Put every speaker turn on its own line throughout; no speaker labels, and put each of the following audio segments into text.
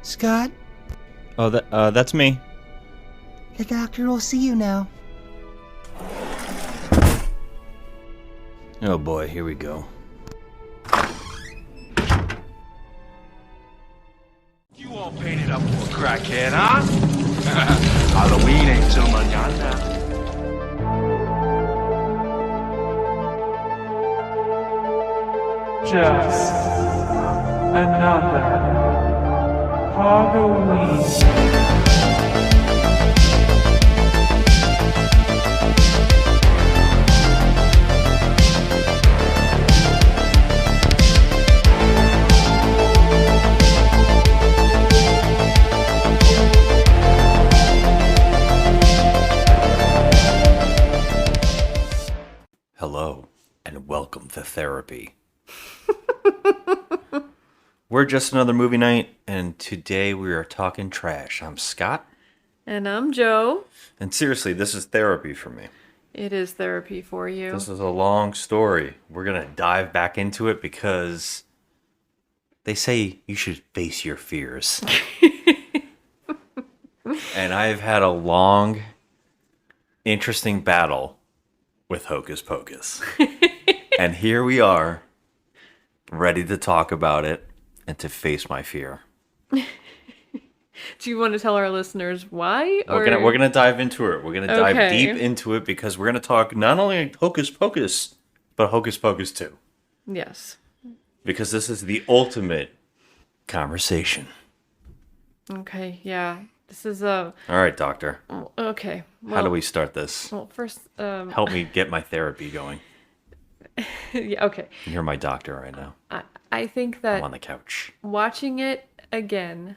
Scott,
Oh, that's me.
the doctor will see you now.
Oh boy, here we go.
You all painted up for a crackhead, huh? Halloween ain't till mañana.
Just another Podoween.
Hello, and welcome to therapy. We're just another movie night, and today we are talking trash. I'm Scott,
And I'm Joe.
and seriously, this is therapy for me.
It is therapy for you.
This is a long story. We're gonna dive back into it because they say you should face your fears. And I've had a long, interesting battle with Hocus Pocus. And here we are, ready to talk about it and to face my fear.
Do you want to tell our listeners why?
We're gonna dive into it. We're gonna dive
Okay.
deep into it because we're gonna talk not only Hocus Pocus, but Hocus Pocus 2.
Yes.
Because this is the ultimate conversation.
Okay, yeah. This is a...
All right, doctor.
Okay.
How do we start this?
Well, first...
Help me get my therapy going.
yeah, okay.
You're my doctor right now.
I think
I'm
that
on the couch.
watching it again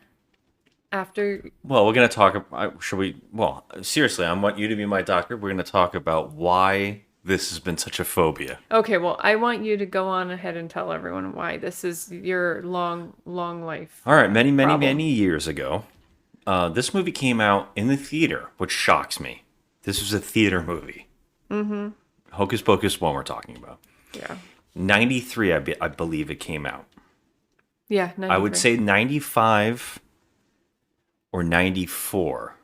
after...
Well, we're going to talk about... Should we... Well, seriously, I want you to be my doctor. We're going to talk about why this has been such a phobia.
Okay, well, I want you to go on ahead and tell everyone why this is your long life.
All right, many
problem.
years ago, this movie came out in the theater, which shocks me. This was a theater movie. Mm-hmm. Hocus Pocus 1 we're talking about.
Yeah.
93, I believe it came out.
Yeah,
I would
93.
say 95 or 94.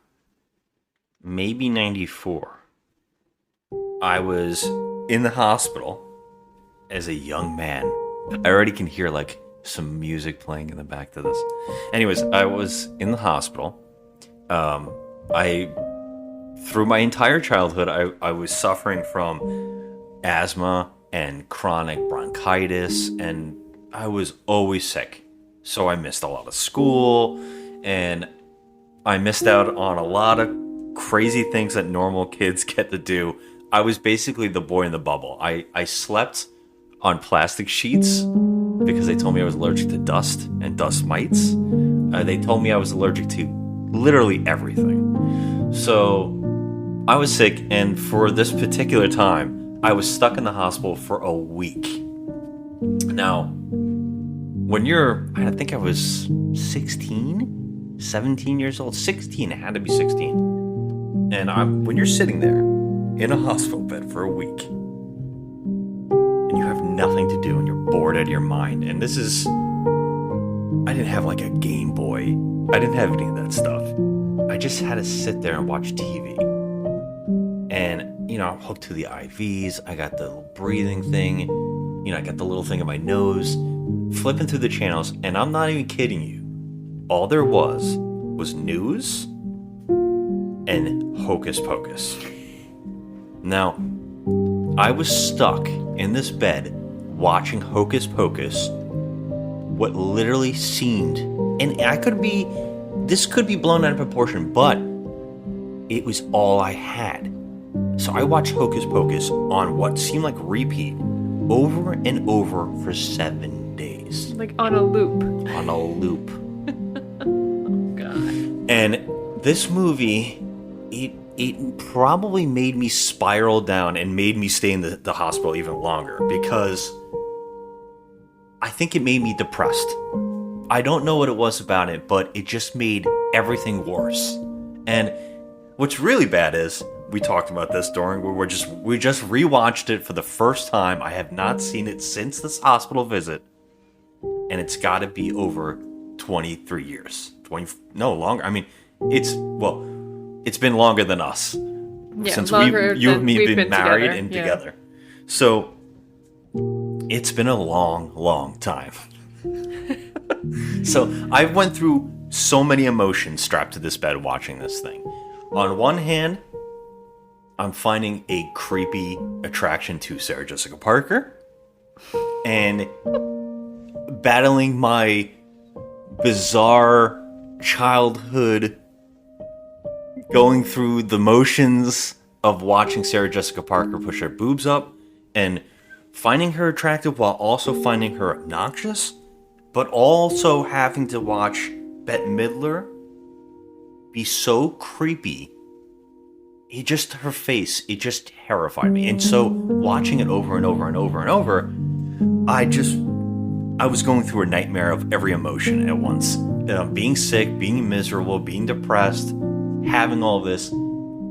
Maybe 94. I was in the hospital as a young man. I already can hear like some music playing in the back to this. Anyways, I was in the hospital. Through my entire childhood, I was suffering from asthma and chronic bronchitis, and I was always sick. So I missed a lot of school, and I missed out on a lot of crazy things that normal kids get to do. I was basically the boy in the bubble. I slept on plastic sheets because they told me I was allergic to dust and dust mites. They told me I was allergic to literally everything. So I was sick, and for this particular time, I was stuck in the hospital for a week. Now, when I think I was 16, 17 years old, 16, it had to be 16. And when you're sitting there in a hospital bed for a week, and you have nothing to do, and you're bored out of your mind, and this is, I didn't have like a Game Boy. I didn't have any of that stuff. I just had to sit there and watch TV. And, I'm hooked to the IVs. I got the little breathing thing. I got the little thing in my nose. Flipping through the channels, and I'm not even kidding you. All there was news and Hocus Pocus. Now, I was stuck in this bed watching Hocus Pocus, what literally seemed, and this could be blown out of proportion, but it was all I had. So I watched Hocus Pocus on what seemed like repeat over and over for 7 days.
Like on a loop.
On a loop.
God.
And this movie, it probably made me spiral down and made me stay in the hospital even longer because I think it made me depressed. I don't know what it was about it, but it just made everything worse. And what's really bad is, we talked about this during where we just rewatched it for the first time. I have not seen it since this hospital visit, and it's got to be over 23 years. 20, no, longer. I mean, it's been longer than us.
Yeah,
since
longer
you and
than
me have
we've
been
been
married
together,
and
yeah.
together. So it's been a long, long time. So I went through so many emotions strapped to this bed watching this thing. On one hand, I'm finding a creepy attraction to Sarah Jessica Parker and battling my bizarre childhood, going through the motions of watching Sarah Jessica Parker push her boobs up and finding her attractive while also finding her obnoxious, but also having to watch Bette Midler be so creepy. Her face, it just terrified me. And so watching it over and over and over and over, I was going through a nightmare of every emotion at once. Being sick, being miserable, being depressed, having all this.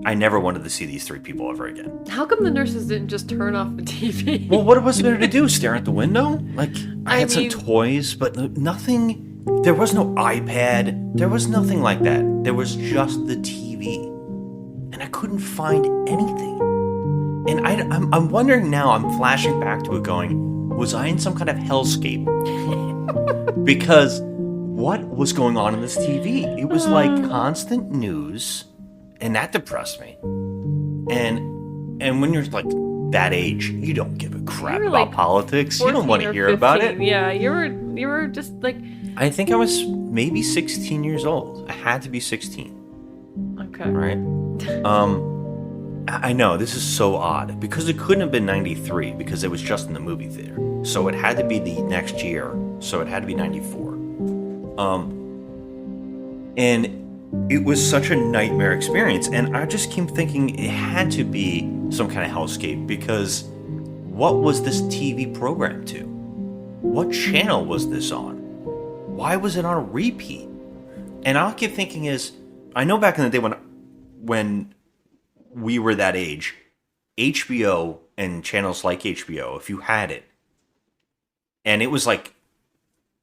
I never wanted to see these three people ever again.
How come the nurses didn't just turn off the TV?
Well, what was there to do? Stare at the window? Like, I had some
mean-
toys, but nothing. There was no iPad. There was nothing like that. There was just the TV. And I couldn't find anything. And I'm wondering now, I'm flashing back to it going, was I in some kind of hellscape? Because what was going on in this TV? It was like constant news, and that depressed me. And when you're like that age, you don't give a crap
You were
about
like
politics. You don't
14
want to
or
hear about it.
15. Yeah, you were just like,
I think I was maybe 16 years old. I had to be 16.
okay.
Right? I know, this is so odd, because it couldn't have been 93, because it was just in the movie theater. So it had to be the next year, so it had to be 94. And it was such a nightmare experience, and I just keep thinking it had to be some kind of hellscape, because what was this TV program to? What channel was this on? Why was it on a repeat? And all I keep thinking is, I know back in the day when we were that age, HBO and channels like HBO, if you had it, and it was like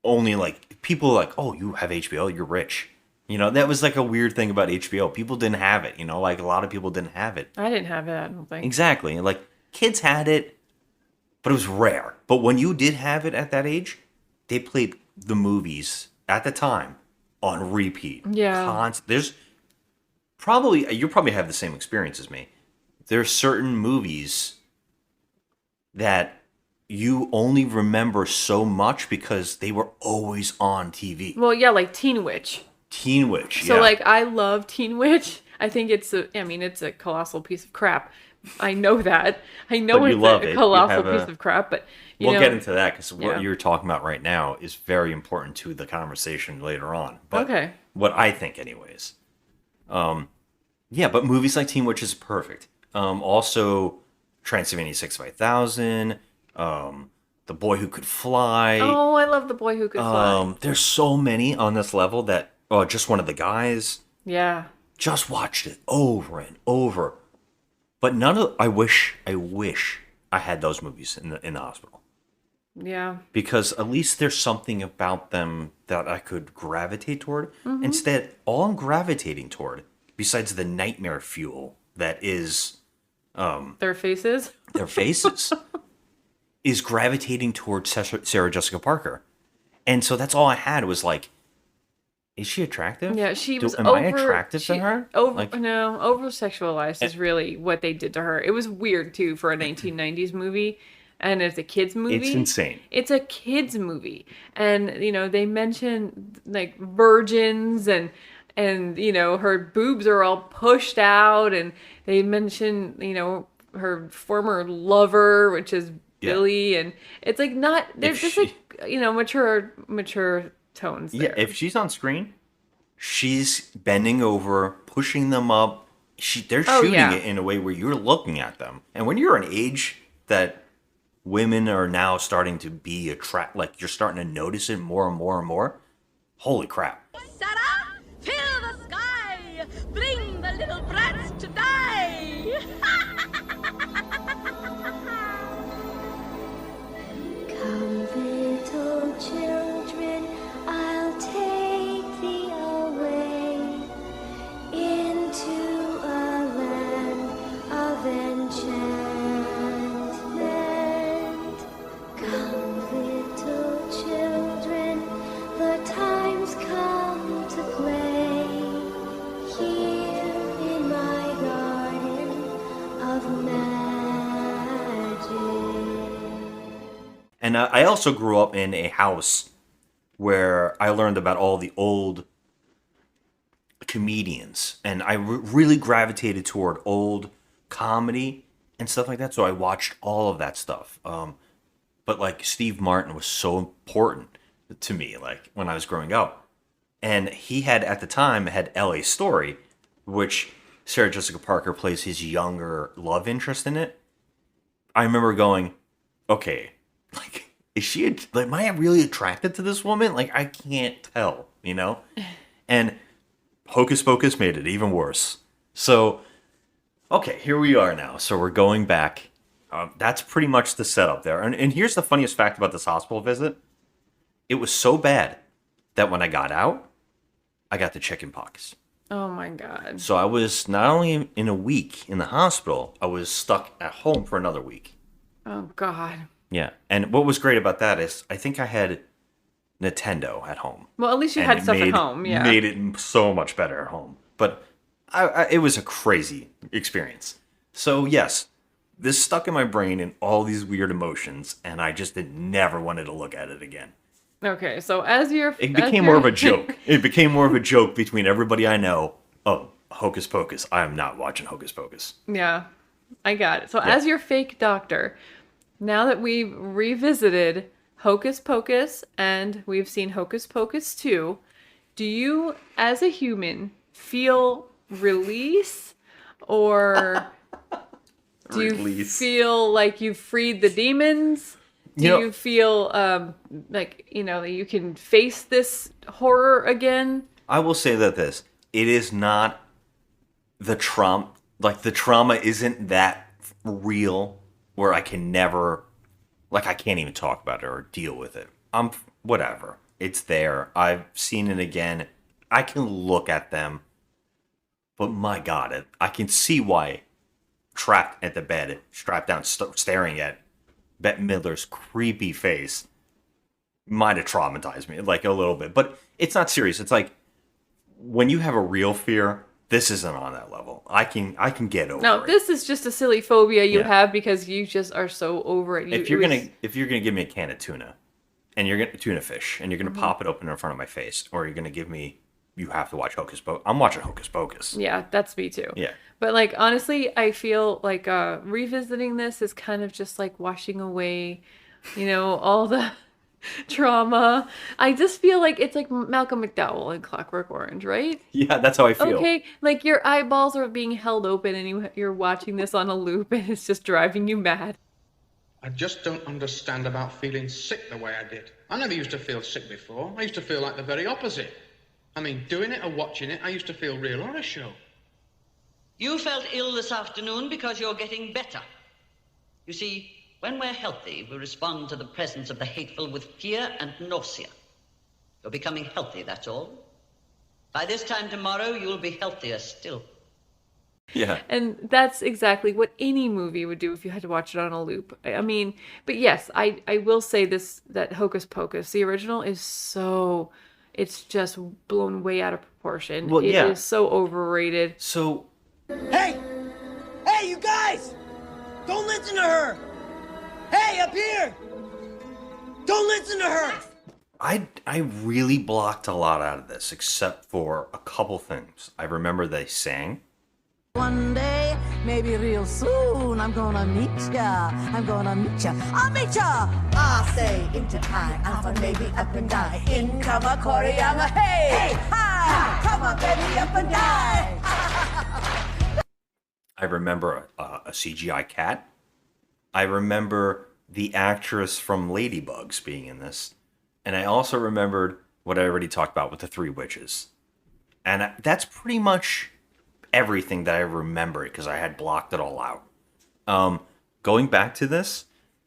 only like people like, oh, you have HBO, you're rich. You know, that was like a weird thing about HBO. People didn't have it, you know, like a lot of people didn't have it.
I didn't have it, I don't think.
Exactly. Like kids had it, but it was rare. But when you did have it at that age, they played the movies at the time on repeat.
Yeah.
There's probably, you probably have the same experience as me. There are certain movies that you only remember so much because they were always on TV.
Well, yeah, like Teen Witch.
Teen Witch,
So
yeah.
like I love Teen Witch. I think it's a colossal piece of crap. I know that. I know
But you
it's
love
a
it. You
colossal
have
piece of crap, but you
we'll
know,
get into that because what
yeah.
you're talking about right now is very important to the conversation later on. But
Okay.
what I think, anyways. Yeah, but movies like Teen Witch is perfect. Also, Transylvania 65000, The Boy Who Could Fly.
Oh, I love The Boy Who Could Fly.
There's so many on this level that Just One of the Guys.
Yeah.
Just watched it over and over. But I wish I had those movies in the hospital.
Yeah.
Because at least there's something about them that I could gravitate toward. Instead, all I'm gravitating toward, besides the nightmare fuel that is
Their faces.
their faces, is gravitating towards Sarah Jessica Parker. And so that's all I had was like, is she attractive?
Yeah, she was
Am
over.
I attractive to her?
Over sexualized is really what they did to her. It was weird too for a 1990s movie, and it's a kids movie.
It's insane.
It's a kids movie, and you know they mention like virgins and you know her boobs are all pushed out, and they mention you know her former lover, which is Billy, and it's like not they're just like you know mature tones there.
Yeah, if she's on screen, she's bending over, pushing them up. They're shooting it in a way where you're looking at them. And when you're an age that women are now starting to be like you're starting to notice it more and more and more, holy crap.
Sarah, fill the sky, bring the little brats to die.
Come, little children, I'll take the
And I also grew up in a house where I learned about all the old comedians, and I really gravitated toward old comedy and stuff like that. So I watched all of that stuff. But like Steve Martin was so important to me, like when I was growing up, and he had at the time had L.A. Story, which Sarah Jessica Parker plays his younger love interest in it. I remember going, okay, like, is she, like, am I really attracted to this woman? Like, I can't tell, you know? And Hocus Pocus made it even worse. So, okay, here we are now. So we're going back. That's pretty much the setup there. And here's the funniest fact about this hospital visit. It was so bad that when I got out, I got the chicken pox.
Oh my God.
So I was not only in a week in the hospital, I was stuck at home for another week.
Oh God.
Yeah. And what was great about that is I think I had Nintendo at home.
Well, at least you had stuff at home. Yeah.
Made it so much better at home. But it was a crazy experience. So yes, this stuck in my brain and all these weird emotions, and I just never wanted to look at it again.
Okay, so it
became more of a joke. It became more of a joke between everybody I know. Oh, Hocus Pocus. I am not watching Hocus Pocus.
Yeah, I got it. So as your fake doctor, now that we've revisited Hocus Pocus and we've seen Hocus Pocus 2, do you, as a human, feel release, or do you feel like you've freed the demons? Do you feel like, that you can face this horror again? I will say that it is not the trauma, like the trauma isn't that real where I can never, like I can't even talk about it or deal with it. Whatever. It's there. I've seen it again. I can look at them, but my God, I can see why trapped at the bed, strapped down, staring at Bette Midler's creepy face might have traumatized me, like, a little bit. But it's not serious. It's like, when you have a real fear, this isn't on that level. I can get over it. No, this is just a silly phobia you have because you just are so over it. If you're gonna give me a can of tuna, and you're gonna tuna fish, and you're gonna pop it open in front of my face, or you're gonna give me, you have to watch Hocus Pocus. I'm watching Hocus Pocus. Yeah, that's me too. Yeah. But, like, honestly, I feel like revisiting this is kind of just like washing away, all the trauma. I just feel like it's like Malcolm McDowell in Clockwork Orange, right? Yeah, that's how I feel. Okay, like your eyeballs are being held open and you're watching this on a loop and it's just driving you mad.
I just don't understand about feeling sick the way I did. I never used to feel sick before. I used to feel like the very opposite. I mean, doing it or watching it, I used to feel real horror show.
You felt ill this afternoon because you're getting better. You see, when we're healthy, we respond to the presence of the hateful with fear and nausea. You're becoming healthy, that's all. By this time tomorrow, you'll be healthier still. Yeah. And that's exactly what any movie would do if you had to watch it on a loop. I mean, but yes, I will say this, that Hocus Pocus, the original, is so, it's just blown way out of proportion. Well, it is so overrated. So...
Hey! Hey, you guys! Don't listen to her! Hey, up here! Don't listen to her!
I really blocked a lot out of this, except for a couple things. I remember they sang.
One day, maybe real soon, I'm gonna meet ya. I'm gonna meet ya. I'll meet ya! I say into I, alpha, maybe up and die. In come a Koriyama, hey! Hey! Hi! Come on, baby, up and die!
I remember a CGI cat. I remember the actress from Ladybugs being in this. And I also remembered what I already talked about with the three witches. And that's pretty much everything that I remember because I had blocked it all out. Going back to this,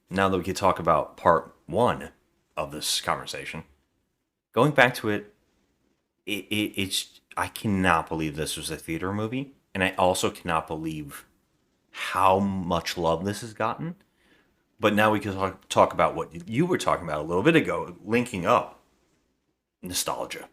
now that we can talk about part one of this conversation, going back to it, it's I cannot believe this was a theater movie. And I also cannot believe how much love this has gotten. But now we can talk about what you were talking about a little bit ago, linking up nostalgia.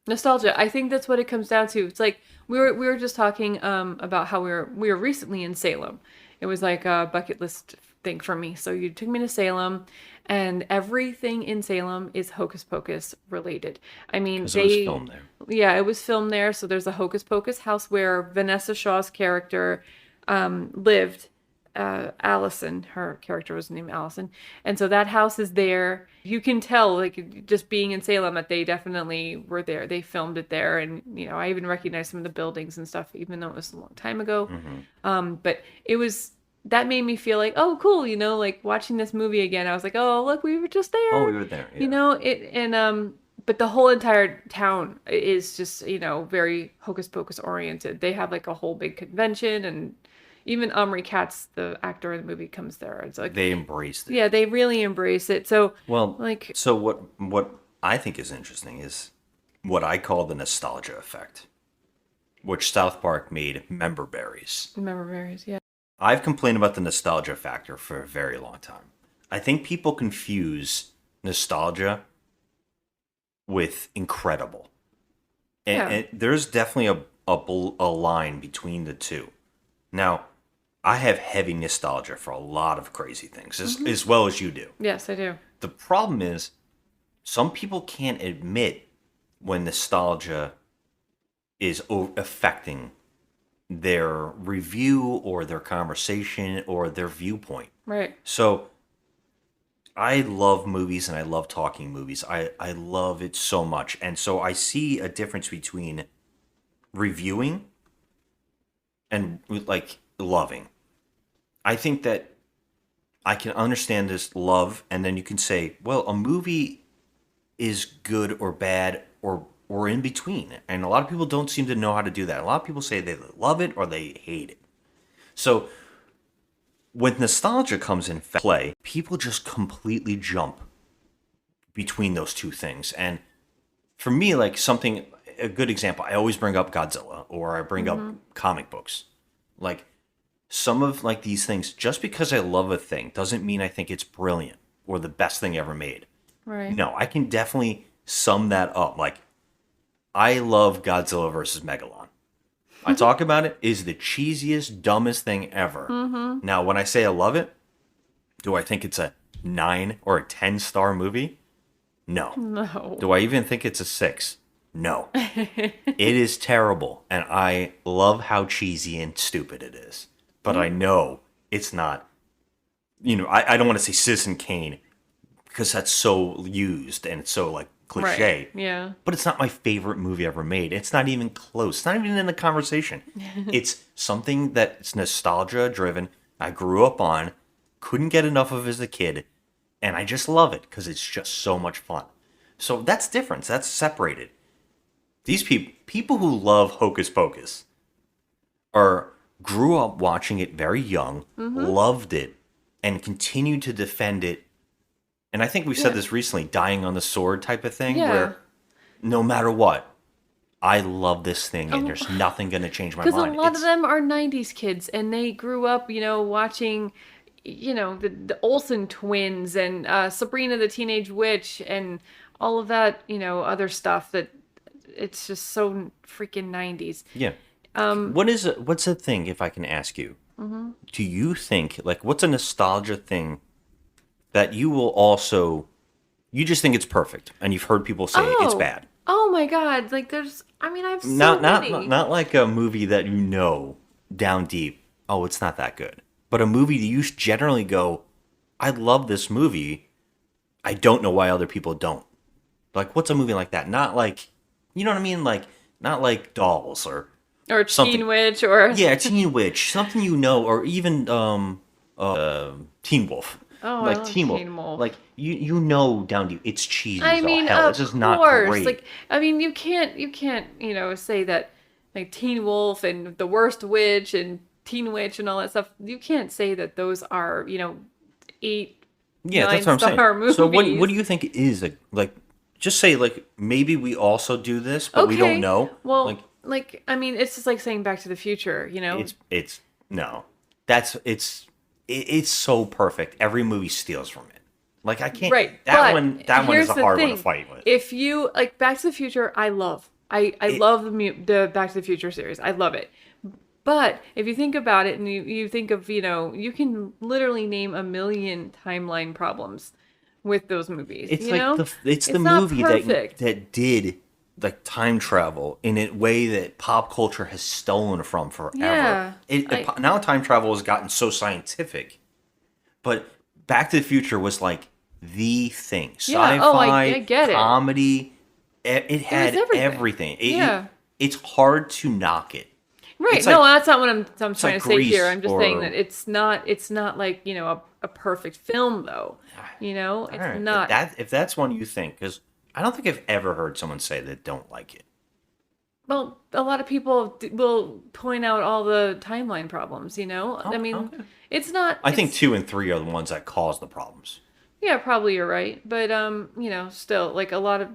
Nostalgia. I think that's what it comes down to. It's like we were just talking about how we were recently in Salem. It was like a bucket list
thing for me. So you took me to Salem, and everything in Salem is Hocus Pocus related. I mean,
Because it was filmed there.
Yeah, it was filmed there. So there's a Hocus Pocus house where Vanessa Shaw's character lived. Allison, her character was named Allison. And so that house is there. You can tell, like, just being in Salem, that they definitely were there. They filmed it there. And, you know, I even recognized some of the buildings and stuff, even though it was a long time ago. But it was, that made me feel like, oh, cool, you know, like watching this movie again. I was like, oh, look, we were just there.
Oh, we were there. Yeah.
You know, but the whole entire town is just, you know, very Hocus Pocus oriented. They have like a whole big convention, and even Omri Katz, the actor in the movie, comes there. It's like
They embraced it.
yeah, they really embrace it. So
what I think is interesting is what I call the nostalgia effect, which South Park made member berries.
member berries, yeah.
I've complained about the nostalgia factor for a very long time. I think people confuse nostalgia with incredible. And there's definitely a line between the two. Now, I have heavy nostalgia for a lot of crazy things, as well as you do.
Yes, I do.
The problem is, some people can't admit when nostalgia is affecting their review or their conversation or their viewpoint.
Right.
So, I love movies and I love talking movies. I love it so much. And so I see a difference between reviewing and like loving. I think that I can understand this love, and then you can say, well, a movie is good or bad or in between. And a lot of people don't seem to know how to do that. A lot of people say they love it or they hate it. So when nostalgia comes in play, people just completely jump between those two things. And for me, like a good example, I always bring up Godzilla, or I bring up comic books. Like, some of like these things, just because I love a thing doesn't mean I think it's brilliant or the best thing ever made.
Right.
No, I can definitely sum that up. Like, I love Godzilla versus Megalon. I talk about it is the cheesiest, dumbest thing ever. Now, when I say I love it, do I think it's a 9 or a 10-star movie? No.
No.
Do I even think it's a 6? No. It is terrible, and I love how cheesy and stupid it is. But I know it's not, you know, I don't want to say Citizen Kane because that's so used and it's so like cliche.
Right. Yeah.
But it's not my favorite movie ever made. It's not even close. It's not even in the conversation. It's something that's nostalgia driven. I grew up on, couldn't get enough of as a kid, and I just love it because it's just so much fun. So that's different. That's separated. These people who love Hocus Pocus grew up watching it very young, loved it, and continued to defend it. And I think we said this recently, dying on the sword type of thing, where no matter what, I love this thing and there's nothing going to change my mind.
Because a lot of them are 90s kids, and they grew up, you know, watching, you know, the Olsen twins and Sabrina the Teenage Witch and all of that, you know, other stuff that it's just so freaking 90s.
Yeah. What's the thing, if I can ask you? Do you think, like, what's a nostalgia thing that you will also, you just think it's perfect, and you've heard people say it's bad?
Oh my God! Like, I've so many.
Not like a movie that you know down deep. Oh, it's not that good. But a movie that you generally go, I love this movie. I don't know why other people don't. Like, what's a movie like that? Not like, you know what I mean? Like, not like Dolls or
Teen Witch or
Teen Witch, something you know, or even Teen Wolf.
Oh,
like
I love
Teen Wolf. Like you know down deep, it's cheesy as all hell. It's just not great.
Like, I mean, you can't, you know, say that like Teen Wolf and The Worst Witch and Teen Witch and all that stuff. You can't say that those are, you know, 8,
that's what I'm saying.
Movies.
So what do you think is like? Just say like maybe we also do this, but we don't know.
Well, like I mean, it's just like saying Back to the Future. You know,
it's no, it's so perfect. Every movie steals from it. Like I can't.
Right.
That one is a hard one to fight with.
If you like Back to the Future, I love. I love the Back to the Future series. I love it. But if you think about it and you think of, you can literally name a million timeline problems with those movies.
It's
you
like
know?
it's the
not
movie
perfect.
that did like time travel in a way that pop culture has stolen from forever.
Yeah,
Now time travel has gotten so scientific, but Back to the Future was like the thing.
Yeah,
Sci-fi,
I get it.
comedy. It had everything. It's hard to knock it.
Right.
It's
No,
like-
that's not what I'm trying
like
to say here.
Grease
I'm just saying that it's not like, a perfect film though. It's
All right,
not.
If that's one you think, because I don't think I've ever heard someone say they don't like it.
Well, a lot of people will point out all the timeline problems, I mean,
okay.
it's not.
I think 2 and 3 are the ones that cause the problems.
Yeah, probably you're right. But, still, like a lot of.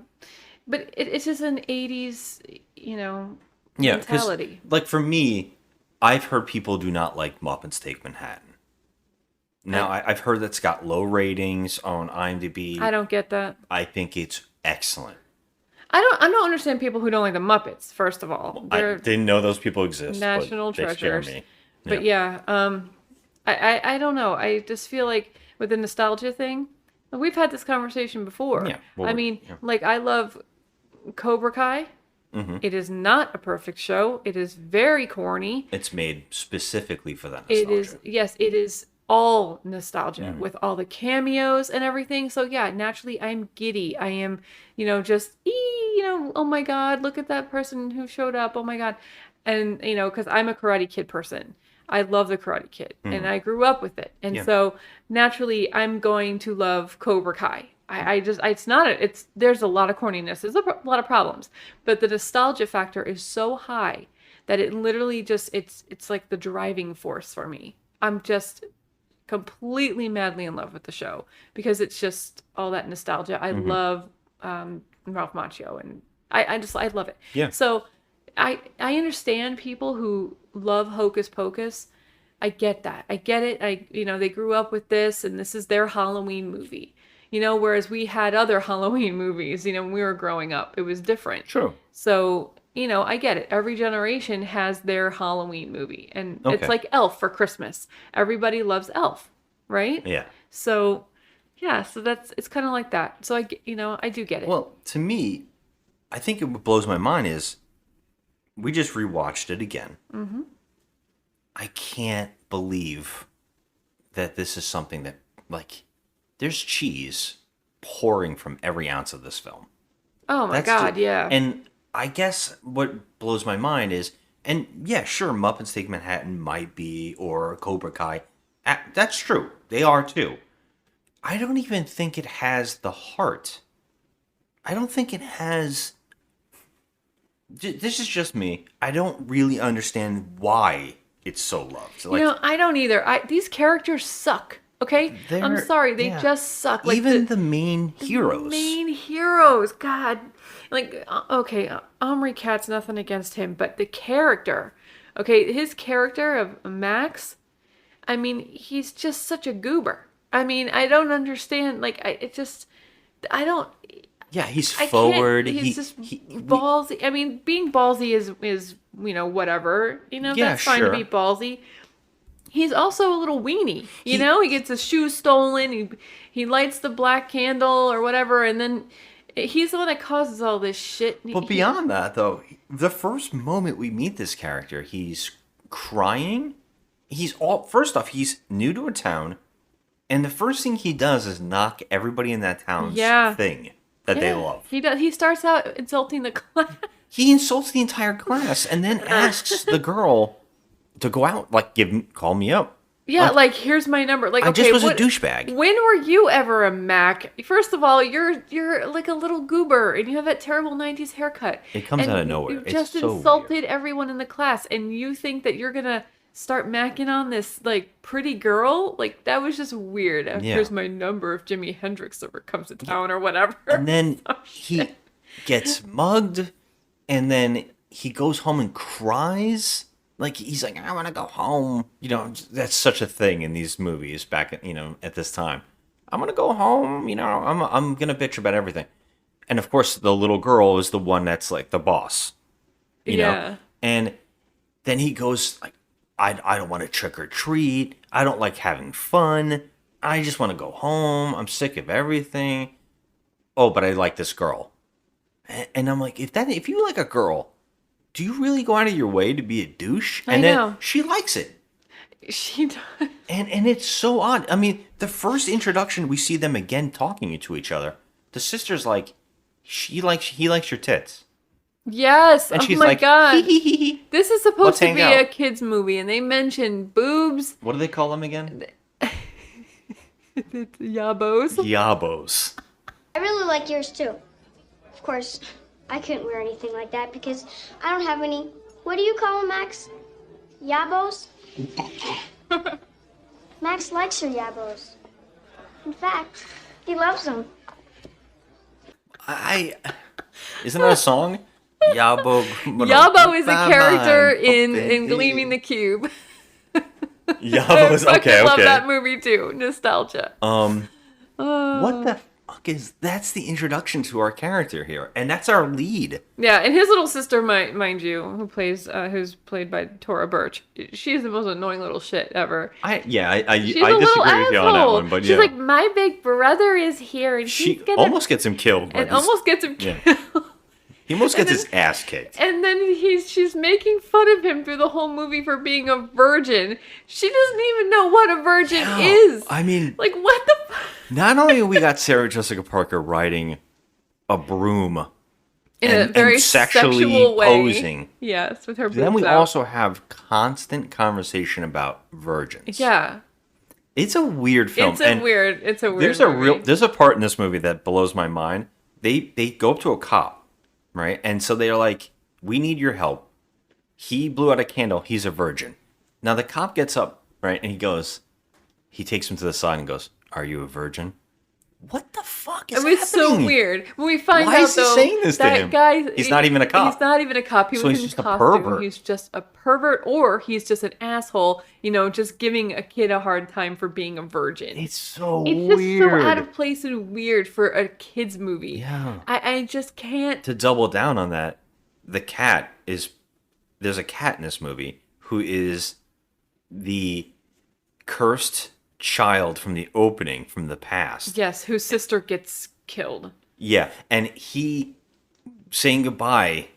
But it's just an 80s,
Yeah, 'cause,
mentality.
like for me, I've heard people do not like Muppets Take Manhattan. Now, I've heard that's got low ratings on IMDb.
I don't get that.
I think it's excellent.
I don't understand people who don't like the Muppets, first of all.
I
They're
didn't know those people exist.
national
but they scare
treasures.
me.
But yeah, I don't know. I just feel like with the nostalgia thing, we've had this conversation before.
Yeah, well,
I mean,
yeah.
like I love Cobra Kai.
Mm-hmm.
It is not a perfect show. It is very corny.
It's made specifically for that
It
nostalgia.
it is all nostalgia
Mm-hmm.
with all the cameos and everything. So yeah, naturally I'm giddy. I am, oh my God, look at that person who showed up. Oh my God. And, because I'm a Karate Kid person. I love the Karate Kid and I grew up with it. And
Yeah.
so naturally I'm going to love Cobra Kai. There's a lot of corniness. There's a lot of problems, but the nostalgia factor is so high that it literally just, it's like the driving force for me. I'm just completely madly in love with the show because it's just all that nostalgia. I love Ralph Macchio and I love it.
Yeah.
So I understand people who love Hocus Pocus. I get that. I get it. They grew up with this and this is their Halloween movie. Whereas we had other Halloween movies, when we were growing up. It was different.
True.
So, I get it. Every generation has their Halloween movie. And
Okay.
it's like Elf for Christmas. Everybody loves Elf, right?
Yeah.
So, yeah, so it's kind of like that. So, I do get it.
Well, to me, I think what blows my mind is we just rewatched it again.
Mm-hmm.
I can't believe that this is something that, like, there's cheese pouring from every ounce of this film.
Oh my God, yeah.
And I guess what blows my mind is, and yeah, sure, Muppets Take Manhattan might be, or Cobra Kai. That's true. They are too. I don't even think it has the heart. I don't think it has... This is just me. I don't really understand why it's so loved. Like,
I don't either. These characters suck. Okay, I'm sorry, they just suck. Like
even the main heroes.
Main heroes, God, like okay, Omri Katz, nothing against him, but the character, okay, his character of Max, I mean, he's just such a goober. I mean, I don't understand. Like, I don't.
Yeah, he's
I
forward.
Can't, he's just ballsy. I mean, being ballsy is whatever. That's fine to be ballsy. He's also a little weenie, He gets his shoes stolen. He lights the black candle or whatever, and then he's the one that causes all this shit.
But beyond that, though, the first moment we meet this character, he's crying. First off, he's new to a town, and the first thing he does is knock everybody in that town's thing that they love.
He does. He starts out insulting the class.
He insults the entire class, and then asks the girl to go out, like, call me up.
Yeah, like here's my number. Like,
I just was a douchebag.
When were you ever a Mac? First of all, you're like a little goober, and you have that terrible '90s haircut.
It comes out of nowhere.
You just
so
insulted
weird.
everyone in the class, and you think that you're gonna start macking on this like pretty girl? Like that was just weird. Here's my number if Jimi Hendrix ever comes to town or whatever.
And then he gets mugged, and then he goes home and cries. Like, he's like, I want to go home. That's such a thing in these movies back at, at this time. I'm going to go home. I'm going to bitch about everything. And, of course, the little girl is the one that's, like, the boss. You know? And then he goes, like, I don't want to trick or treat. I don't like having fun. I just want to go home. I'm sick of everything. Oh, but I like this girl. And I'm like, if you like a girl, do you really go out of your way to be a douche? And then she likes it.
She does.
And it's so odd. I mean, the first introduction, we see them again talking to each other. The sister's like, he likes your tits.
Yes.
And
oh
she's
my
like,
god.
hee, hee, hee.
This is supposed to be
out.
a kids movie, and they mention boobs.
What do they call them again?
It's yabos.
Yabos.
I really like yours too. Of course, I couldn't wear anything like that because I don't have any. What do you call them, Max? Yabos? Max likes her yabos. In fact, he loves them.
Isn't that a song? Yabo.
Yabo is a character in Gleaming the Cube.
Yabo is okay.
I love that movie too. Nostalgia.
What the fuck is? That's the introduction to our character here, and that's our lead.
Yeah, and his little sister, mind you, who's played by Tora Birch. She's the most annoying little shit ever.
I disagree with you on that one, but
she's like, my big brother is here, and
she almost gets him killed.
Almost gets him killed.
He almost gets his ass kicked.
And then she's making fun of him through the whole movie for being a virgin. She doesn't even know what a virgin is.
I mean,
like, what the fuck?
Not only we got Sarah Jessica Parker riding a broom
in a very
sexually
sexual way.
posing.
Yes, with her boobs
Then we
out.
also have constant conversation about virgins.
Yeah.
It's a weird film.
It's a weird movie.
There's a part in this movie that blows my mind. They go up to a cop, right? And so they're like, we need your help. He blew out a candle. He's a virgin. Now the cop gets up, right? And he takes him to the side and goes, are you a virgin? What the fuck is happening?
It was so weird. When we find
Why
out,
is he
though,
saying this to
that
him?
guy...
He's not even a cop.
He's not even a cop. He
So
was
he's
in
just a
costume.
pervert.
He's just a pervert, or he's just an asshole, just giving a kid a hard time for being a virgin.
It's so
It's
weird.
just so out of place and weird for a kid's movie.
Yeah.
I just can't...
To double down on that, there's a cat in this movie who is the cursed child from the opening from the past.
Yes, whose sister gets killed.
Yeah, and he saying goodbye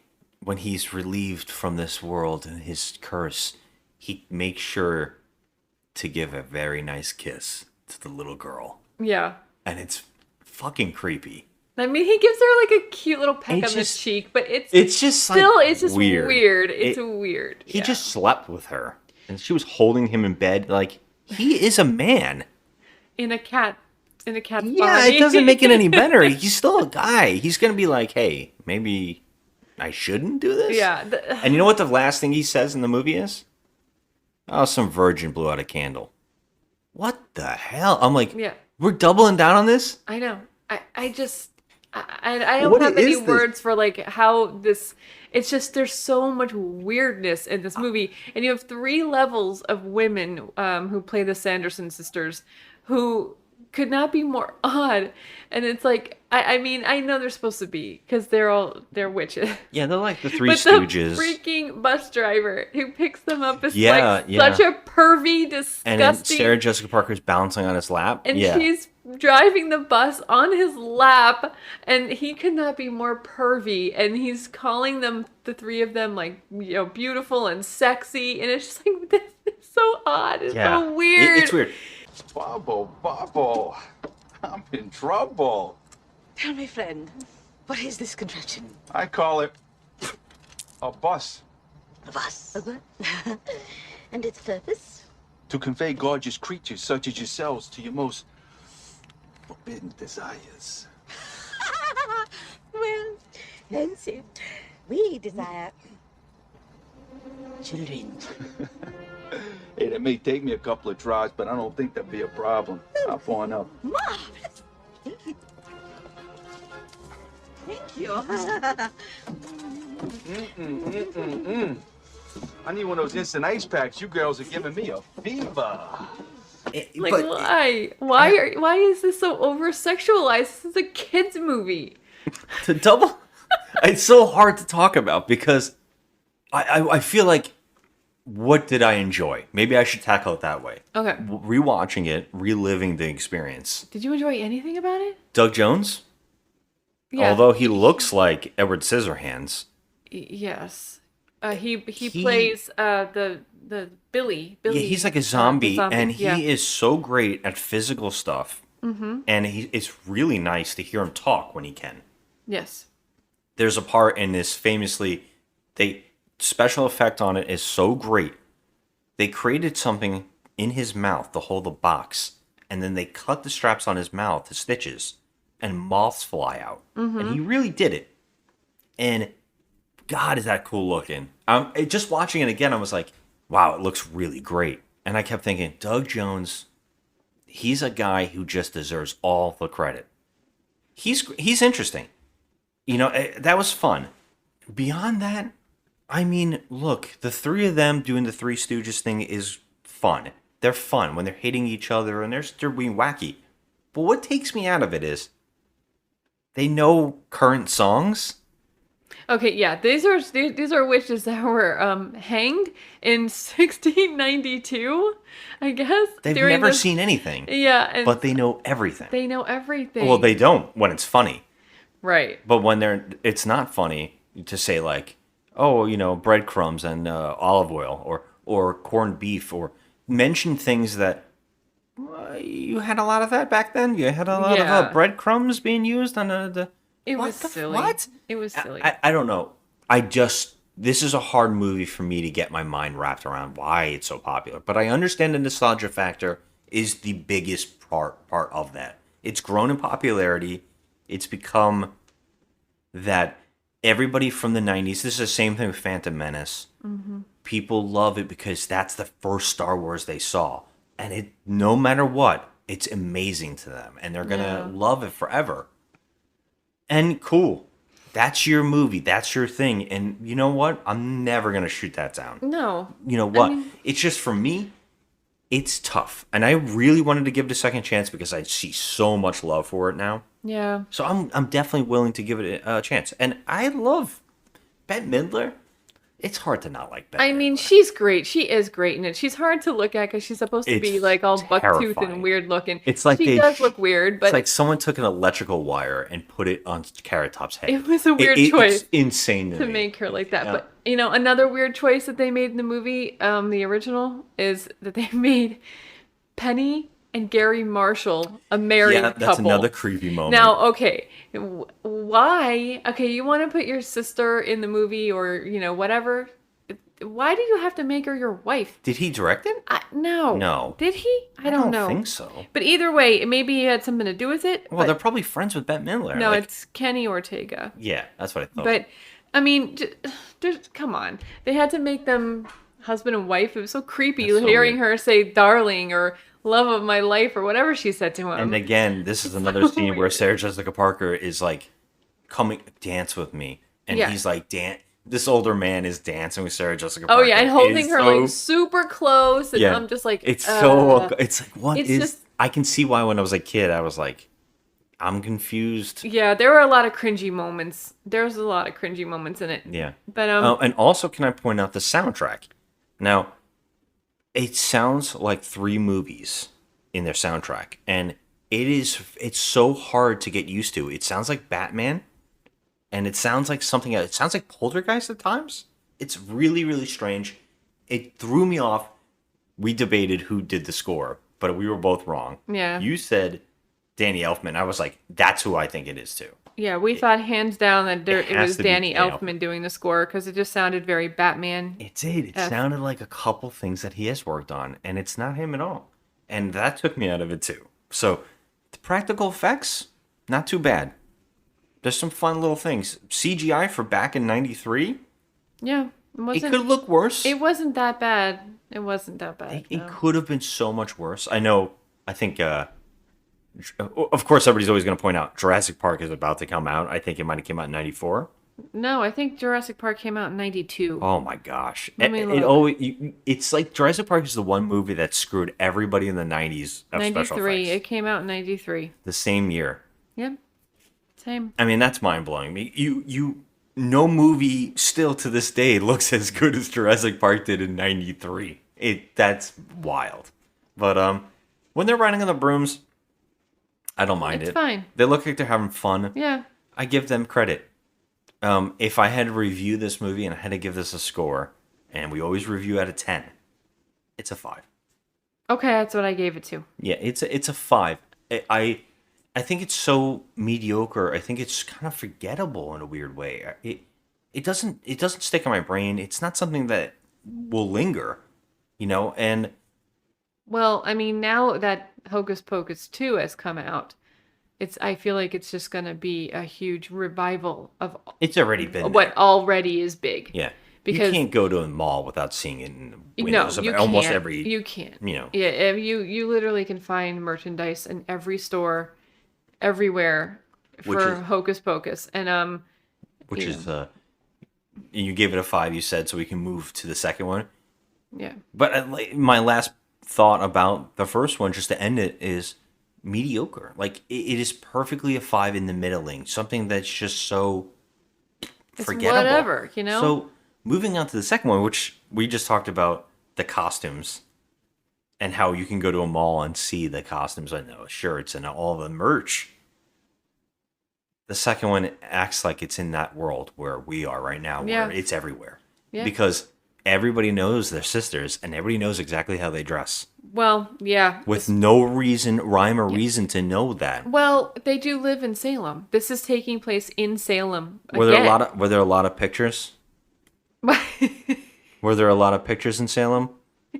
when he's relieved from this world and his curse, he makes sure to give a very nice kiss to the little girl.
Yeah.
And it's fucking creepy.
I mean, he gives her like a cute little peck on the cheek, but it's just weird. It's weird.
He just slept with her, and she was holding him in bed. Like, he is a man.
In a cat's body.
Yeah, it doesn't make it any better. He's still a guy. He's gonna be like, hey, maybe I shouldn't do this?
Yeah.
And you know what the last thing he says in the movie is? Oh, some virgin blew out a candle. What the hell? I'm like, we're doubling down on this?
I know. I don't have any words for like how this... It's just there's so much weirdness in this movie. And you have 3 levels of women who play the Sanderson sisters who could not be more odd. And it's like, I mean, I know they're supposed to be because they're witches.
Yeah, they're like the Three
but
Stooges.
The freaking bus driver who picks them up is such a pervy, disgusting...
And then Sarah Jessica Parker's bouncing on his lap.
And she's driving the bus on his lap, and he could not be more pervy, and he's calling them, the 3 of them, like, beautiful and sexy, and it's just like, this is so odd. It's so weird.
It's weird.
Bubble, I'm in trouble.
Tell me, friend, what is this contraption?
I call it a bus.
A bus. And its purpose?
To convey gorgeous creatures such as yourselves to your most forbidden desires.
Well, fancy. We desire children.
Hey, that may take me a couple of tries, but I don't think that'd be a problem. I'll phone up.
Marvelous. Thank you.
I need one of those instant ice packs. You girls are giving me a fever.
Like, why is this so over-sexualized? This is a kid's movie.
It's so hard to talk about because I feel like what did I enjoy? Maybe I should tackle it that way.
Okay.
Rewatching it, reliving the experience.
Did you enjoy anything about it?
Doug Jones,
Yeah.
although he looks like Edward Scissorhands,
Yes. He plays the Billy.
yeah, he's like a zombie, and he
yeah.
is so great at physical stuff. Mm-hmm. And it's really nice to hear him talk when he can.
Yes.
There's a part in this famously, special effect on it is so great. They created something in his mouth to hold the box, and then they cut the straps on his mouth to stitches, and moths fly out. Mm-hmm. And he really did it. And God, is that cool looking. Just watching it again, I was like, wow, it looks really great. And I kept thinking, Doug Jones, he's a guy who just deserves all the credit. He's interesting. You know, that was fun. Beyond that, I mean, look, the three of them doing the Three Stooges thing is fun. They're fun when they're hitting each other and they're being wacky. But what takes me out of it is they know current songs.
Okay, yeah, these are witches that were hanged in 1692, I guess.
They've never seen anything.
Yeah,
but they know everything.
They know everything.
Well, they don't when it's funny.
Right.
But when it's not funny to say like, oh, you know, breadcrumbs and olive oil or corned beef, or mention things that you had a lot of that back then. You had a lot of breadcrumbs being used on the.
It was silly.
What?
It was silly.
I don't know. This is a hard movie for me to get my mind wrapped around why it's so popular. But I understand the nostalgia factor is the biggest part of that. It's grown in popularity. It's become that everybody from the 90s, this is the same thing with Phantom Menace. Mm-hmm. People love it because that's the first Star Wars they saw. And no matter what, it's amazing to them. And they're going to love it forever. And cool. That's your movie. That's your thing. And you know what? I'm never going to shoot that down.
No.
You know what? It's just, for me, it's tough. And I really wanted to give it a second chance because I see so much love for it now.
Yeah.
So I'm definitely willing to give it a chance. And I love Bette Midler. It's hard to not like Bette Midler.
She's great. She is great in it. She's hard to look at because she's supposed to be like all bucktooth and weird looking.
It's like
she does look weird, but
it's like someone took an electrical wire and put it on Carrot Top's head.
It was a weird choice.
It's insane to me.
Make her like that.
Yeah.
But another weird choice that they made in the movie, the original, is that they made Penny and Gary Marshall a married couple.
Yeah, that's another creepy moment.
Now, okay, why? Okay, you want to put your sister in the movie or, whatever. Why do you have to make her your wife?
Did he direct it?
No.
No.
Did he? I don't know.
I don't think so.
But either way, maybe he had something to do with it.
Well, they're probably friends with Bette Midler.
No, it's Kenny Ortega.
Yeah, that's what I thought.
But, I mean, come on. They had to make them husband and wife. It was so creepy hearing her say darling or love of my life or whatever she said to him.
And again, this is another scene where Sarah Jessica Parker is like, come dance with me. And he's like, this older man is dancing with Sarah Jessica Parker.
Oh, yeah, and holding her like super close. And I'm just like,
it's like, what
it's
is,
just,
I can see why when I was a kid, I was like, I'm confused.
Yeah, there were a lot of cringy moments. There's a lot of cringy moments in it.
Yeah.
But,
and also, can I point out the soundtrack? Now, it sounds like 3 movies in their soundtrack, and it's so hard to get used to. It sounds like Batman, and it sounds like something else. It sounds like Poltergeist at times. It's really, really strange. It threw me off. We debated who did the score, but we were both wrong.
Yeah.
You said Danny Elfman. I was like, that's who I think it is too.
Yeah, we thought hands down that it was Danny Elfman doing the score because it just sounded very Batman.
It did. It sounded like a couple things that he has worked on, and it's not him at all. And that took me out of it too. So, the practical effects, not too bad. There's some fun little things. CGI for back in 93?
Yeah.
It could look worse.
It wasn't that bad. It wasn't that bad.
It could have been so much worse. I think, of course, everybody's always going to point out Jurassic Park is about to come out. I think it might have came out in 94.
No, I think Jurassic Park came out in 92.
Oh my gosh. It's like Jurassic Park is the one movie that screwed everybody in the 90s of
93.
Special effects.
It came out in 93.
The same year.
Yeah. Same.
I mean, that's mind-blowing. no movie still to this day looks as good as Jurassic Park did in '93. That's wild. But when they're riding on the brooms, I don't mind
It's
it.
fine.
They look like they're having fun.
Yeah.
I give them credit. If I had to review this movie and I had to give this a score, and we always review out of 10, it's a 5.
Okay, that's what I gave it to.
Yeah, it's a 5. I think it's so mediocre. I think it's kind of forgettable in a weird way. It doesn't stick in my brain. It's not something that will linger, and
Well, I mean, now that Hocus Pocus 2 has come out, I feel like it's just going to be a huge revival of
it's already been
what
there.
already is big.
Yeah.
Because
you can't go to a mall without seeing it in the
no,
windows
you
of almost
can't.
every.
You can't.
Yeah,
you literally can find merchandise in every store, everywhere for Hocus Pocus, and
which is you gave it a 5. You said so we can move to the second one.
Yeah.
But my last thought about the first one, just to end it, is mediocre. Like it is perfectly a 5 in the middling, something that's just so forgettable.
Whatever,
So moving on to the second one, which we just talked about, the costumes and how you can go to a mall and see the costumes and the shirts and all the merch. The second one acts like it's in that world where we are right now, where it's everywhere. Yeah. Because everybody knows their sisters and everybody knows exactly how they dress.
Well, yeah.
With no rhyme or reason to know that.
Well, they do live in Salem. This is taking place in Salem.
Were there a lot of pictures? Were there a lot of pictures in Salem?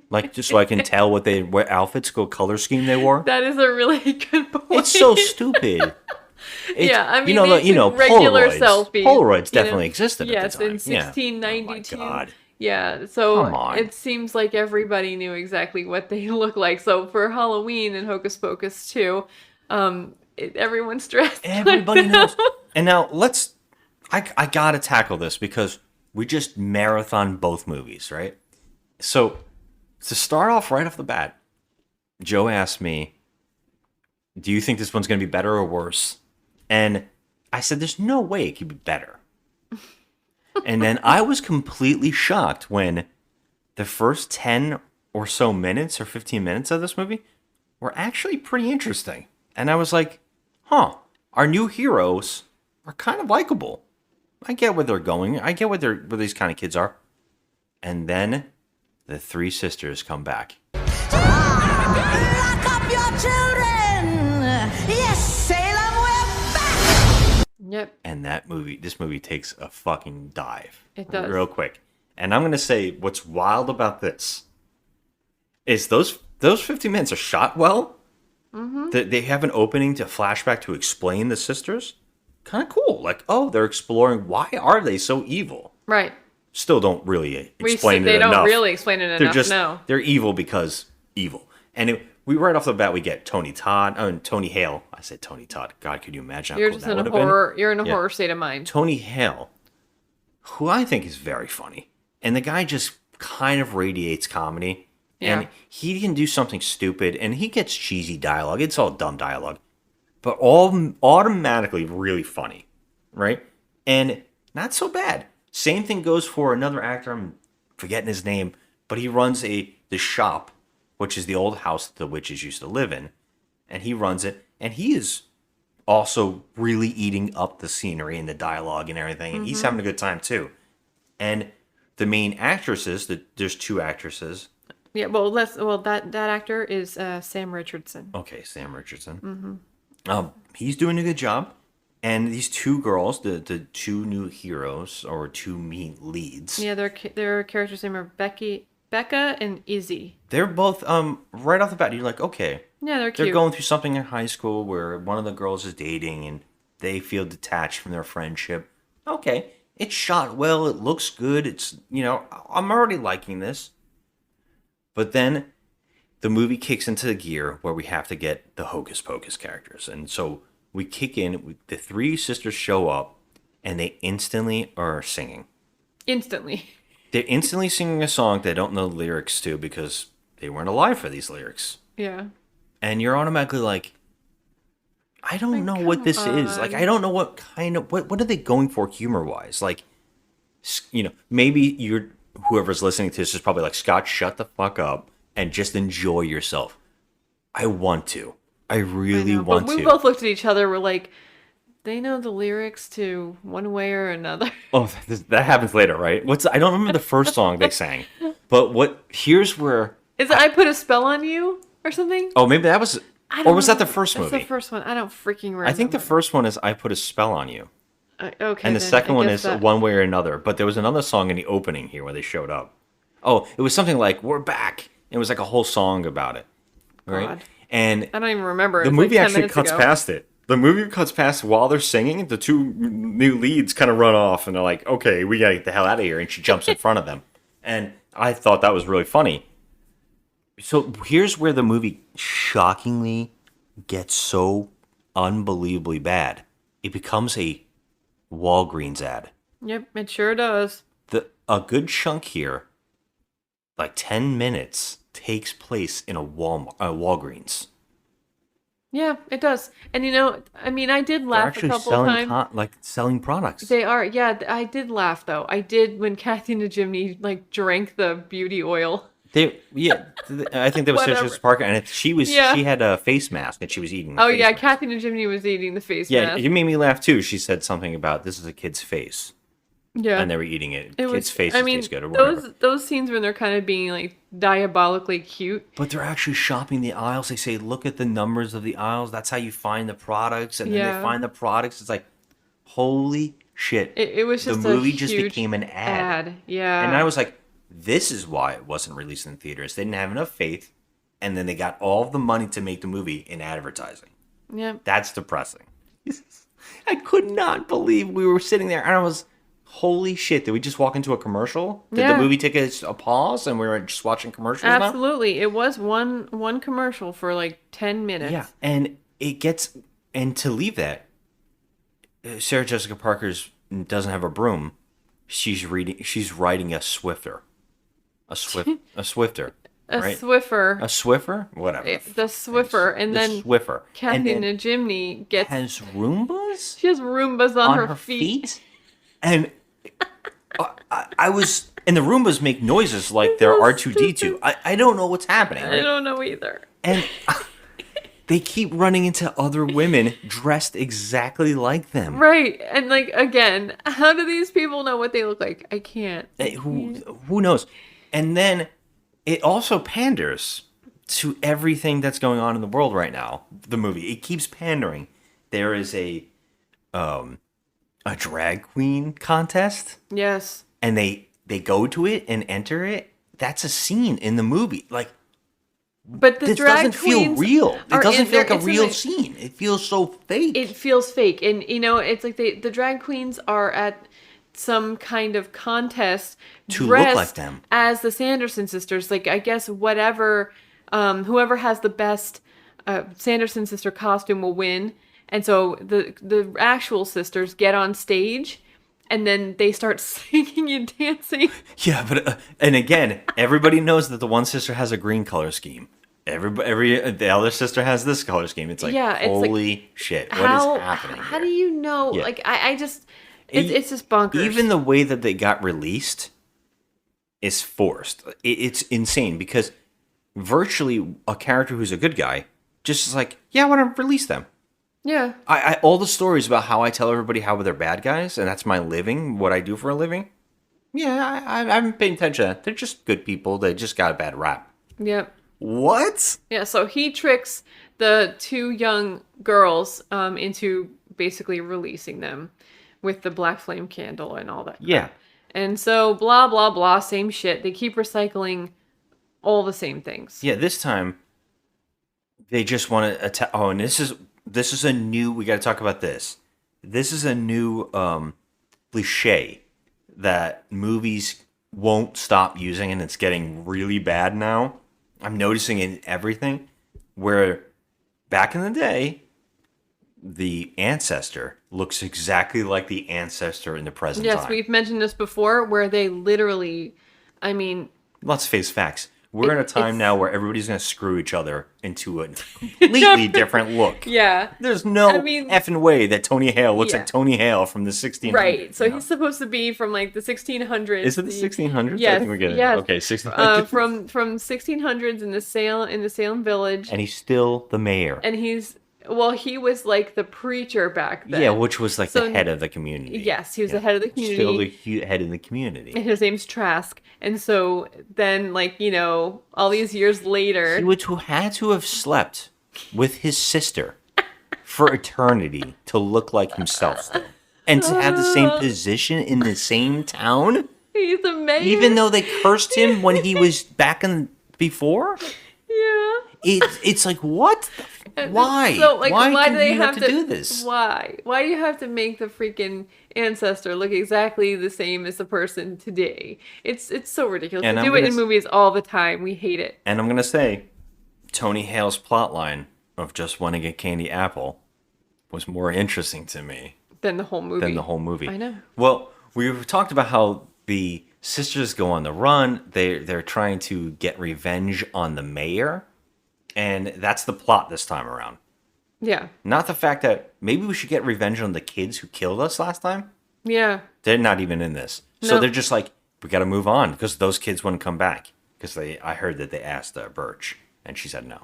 Like, just so I can tell what outfits, what color scheme they wore?
That is a really good point.
It's so stupid.
Yeah, I mean,
regular
selfies.
Polaroids definitely existed at the time.
Yes, in 1692.
Oh my God.
Yeah, so
Come on.
it seems like everybody knew exactly what they look like. So for Halloween and Hocus Pocus 2, everyone's dressed.
Everybody knows. And now I gotta tackle this because we just marathon both movies, right? So to start off right off the bat, Joe asked me, do you think this one's going to be better or worse? And I said, there's no way it could be better. And then I was completely shocked when the first 10 or so minutes or 15 minutes of this movie were actually pretty interesting. And I was like, our new heroes are kind of likable. I get where they're going. I get where these kind of kids are. And then the 3 sisters come back.
Lock up your children! Yes, Salem, we're back!
Yep.
And this movie takes a fucking dive.
It does.
Real quick. And I'm going to say what's wild about this is those 15 minutes are shot well. Mm-hmm. They have an opening to flashback to explain the sisters. Kind of cool. Like, they're exploring why are they so evil?
Right.
Still don't really explain it enough.
They don't really explain it enough,
They're evil because evil. And we right off the bat, we get Tony Hale. I said Tony Todd. God, could you imagine how cool that would have been?
You're in a horror state of mind.
Tony Hale, who I think is very funny. And the guy just kind of radiates comedy. Yeah. And he can do something stupid, and he gets cheesy dialogue. It's all dumb dialogue. But all automatically really funny, right? And not so bad. Same thing goes for another actor. I'm forgetting his name, but he runs the shop, which is the old house that the witches used to live in, and he runs it. And he is also really eating up the scenery and the dialogue and everything, and he's having a good time too. And the main actresses, there's 2 actresses.
Yeah, that actor is Sam Richardson.
Okay, Sam Richardson. Mm-hmm. He's doing a good job. And these 2 girls, the 2 new heroes, or 2 main leads.
Yeah, their characters' name are Becca and Izzy.
They're both, right off the bat, you're like, okay.
Yeah, they're cute.
They're going through something in high school where one of the girls is dating and they feel detached from their friendship. Okay, it's shot well, it looks good, it's, I'm already liking this. But then the movie kicks into the gear where we have to get the Hocus Pocus characters. And so we kick in, the 3 sisters show up, and they instantly are singing.
Instantly.
They're instantly singing a song they don't know the lyrics to because they weren't alive for these lyrics.
Yeah.
And you're automatically like, I don't know what this is. Like, I don't know what kind of what are they going for humor wise? Like, maybe whoever's listening to this is probably like, Scott, shut the fuck up and just enjoy yourself. I want to. I really want to.
We both looked at each other. We're like, they know the lyrics to one way or another.
Oh, that happens later, right? I don't remember the first song they sang, but here's where
is it? I Put a Spell on You or something.
Oh, maybe that was, or was that the first movie?
That's the first one. I don't freaking remember.
I think the first one is I Put a Spell on You.
Okay.
And the second one is One Way or Another. But there was another song in the opening here where they showed up. Oh, it was something like We're Back. It was like a whole song about it, right?
God.
And
I don't even remember.
The movie actually cuts past it. The movie cuts past while they're singing. The two new leads kind of run off, and they're like, "Okay, we gotta get the hell out of here." And she jumps in front of them, and I thought that was really funny. So here's where the movie shockingly gets so unbelievably bad. It becomes a Walgreens ad.
Yep, it sure does.
A good chunk here, like 10 minutes, takes place in a Walgreens.
Yeah, it does. And I did laugh a couple times.
Selling products.
They are. Yeah, I did laugh though. I did when Kathy and Jimmy drank the beauty oil.
I think that was Sarah Jessica Parker, and she had a face mask and she was eating.
Oh yeah, Kathy and Jimmy was eating the face mask.
Yeah, it made me laugh too. She said something about this is a kid's face.
Yeah,
and they were eating it. Kids' faces taste good or whatever.
Those scenes when they're kind of being diabolically cute.
But they're actually shopping the aisles. They say, look at the numbers of the aisles. That's how you find the products, and then they find the products. It's like, holy shit!
It was just
the movie just became an ad.
Yeah,
and I was like, this is why it wasn't released in theaters. They didn't have enough faith, and then they got all of the money to make the movie in advertising.
Yeah,
that's depressing. I could not believe we were sitting there, and I was. Holy shit, did we just walk into a commercial? Did the movie take a pause and we were just watching commercials now?
Absolutely. It was one commercial for 10 minutes.
Yeah, and to leave that, Sarah Jessica Parker doesn't have a broom. She's riding a Swifter. A Swifter. Right?
Swiffer.
A Swiffer? Whatever.
The Swiffer. And then
Swiffer.
Kathy and Jimmy
has Roombas?
She has Roombas on her feet.
And I was, and the Roombas make noises like they're R2-D2. I don't know what's happening. Right?
I don't know either.
And they keep running into other women dressed exactly like them.
Right. And again, how do these people know what they look like? I can't.
Who knows? And then it also panders to everything that's going on in the world right now. The movie, it keeps pandering. There is a drag queen contest.
Yes.
And they go to it and enter it. That's a scene in the movie.
But the
this
drag
doesn't feel real. It doesn't feel like a real
scene.
scene. It feels so fake.
It feels fake. And, it's like the drag queens are at some kind of contest
to look like them
as the Sanderson sisters. I guess whoever has the best Sanderson sister costume will win. And so the actual sisters get on stage, and then they start singing and dancing.
Yeah, but and again, everybody knows that the one sister has a green color scheme. The other sister has this color scheme. It's holy shit! What is happening?
How do you know? Yeah. I just it's just bonkers.
Even the way that they got released is forced. It's insane because virtually a character who's a good guy just is like, yeah, I want to release them.
Yeah.
I all the stories about how I tell everybody how they're bad guys, and that's my living, what I do for a living. Yeah, I haven't paid attention to that. They're just good people. They just got a bad rap.
Yep.
What?
Yeah, so he tricks the two young girls into basically releasing them with the black flame candle and all that.
Yeah.
And so blah, blah, blah, same shit. They keep recycling all the same things.
Yeah, this time they just want to attack. Oh, and this is a new, we got to talk about this. This is a new cliche that movies won't stop using, and it's getting really bad now. I'm noticing in everything where back in the day, the ancestor looks exactly like the ancestor in the present time.
Yes, we've mentioned this before where they literally,
let's face facts. We're in a time now where everybody's going to screw each other into a completely different look.
Yeah.
There's no effing way that Tony Hale looks like Tony Hale from the 1600s.
Right. So he's supposed to be from like the 1600s.
Is it the 1600s?
Yes.
I think we're getting
yes.
Okay, 1600s.
From 1600s in the Salem village.
And he's still the mayor.
And he was like the preacher back then.
Yeah, which was like the head of the community.
Yes, he was the head of the community.
Still the head of the community.
And his name's Trask. And so then, like, you know, all these years later...
He had to have slept with his sister for eternity to look like himself still. And to have the same position in the same town?
He's the mayor.
Even though they cursed him when he was back in before?
Yeah.
It's like, what? Why?
So, like, why do they
you
have
to do this?
Why? Why do you have to make the freaking ancestor look exactly the same as the person today? It's so ridiculous.
And
They do it in movies all the time. We hate it.
And I'm going to say, Tony Hale's plotline of just wanting a candy apple was more interesting to me.
Than the whole movie. I know.
Well, we've talked about how the sisters go on the run. They're trying to get revenge on the mayor. And that's the plot this time around.
Yeah.
Not the fact that maybe we should get revenge on the kids who killed us last time.
Yeah.
They're not even in this. So they're just like, we got to move on because those kids wouldn't come back. Because I heard that they asked Birch and she said no.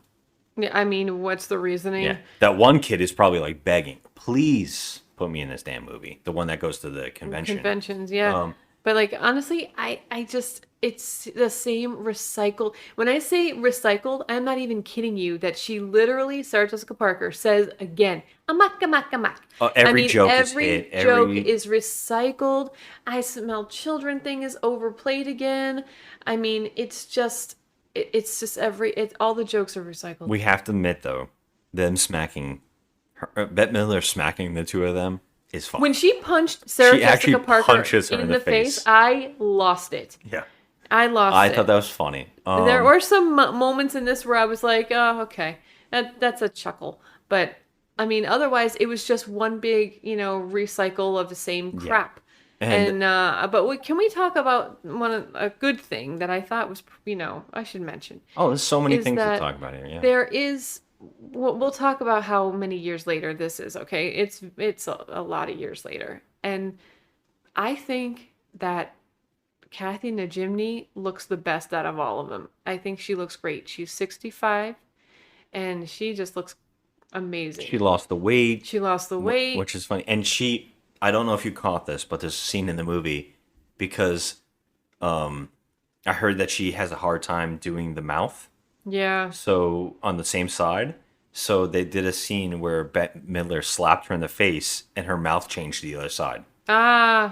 Yeah, I mean, what's the reasoning?
Yeah. That one kid is probably like begging, please put me in this damn movie. The one that goes to the convention.
Conventions, yeah. But like, honestly, I just, it's the same recycled. When I say recycled, I'm not even kidding you that she literally, Sarah Jessica Parker, says again, amak, amak, amak.
Every joke is hit.
Every joke is recycled. I smell children thing is overplayed again. I mean, it's just all the jokes are recycled.
We have to admit, though, them smacking, Bette Midler smacking the two of them is fun.
When she punched Sarah Jessica Parker in the face, I lost it.
Yeah.
I
thought that was funny.
There were some moments in this where I was like, oh, okay. That's a chuckle. But, I mean, otherwise, it was just one big, recycle of the same crap. Yeah. But can we talk about a good thing that I thought was, I should mention.
Oh, there's so many things to talk about here. Yeah.
There is... We'll talk about how many years later this is, okay? It's a lot of years later. And I think that Kathy Najimy looks the best out of all of them. I think she looks great. She's 65, and she just looks amazing.
She lost the weight.
Which
is funny. And I don't know if you caught this, but there's a scene in the movie because I heard that she has a hard time doing the mouth.
Yeah.
So on the same side, so they did a scene where Bette Midler slapped her in the face and her mouth changed to the other side.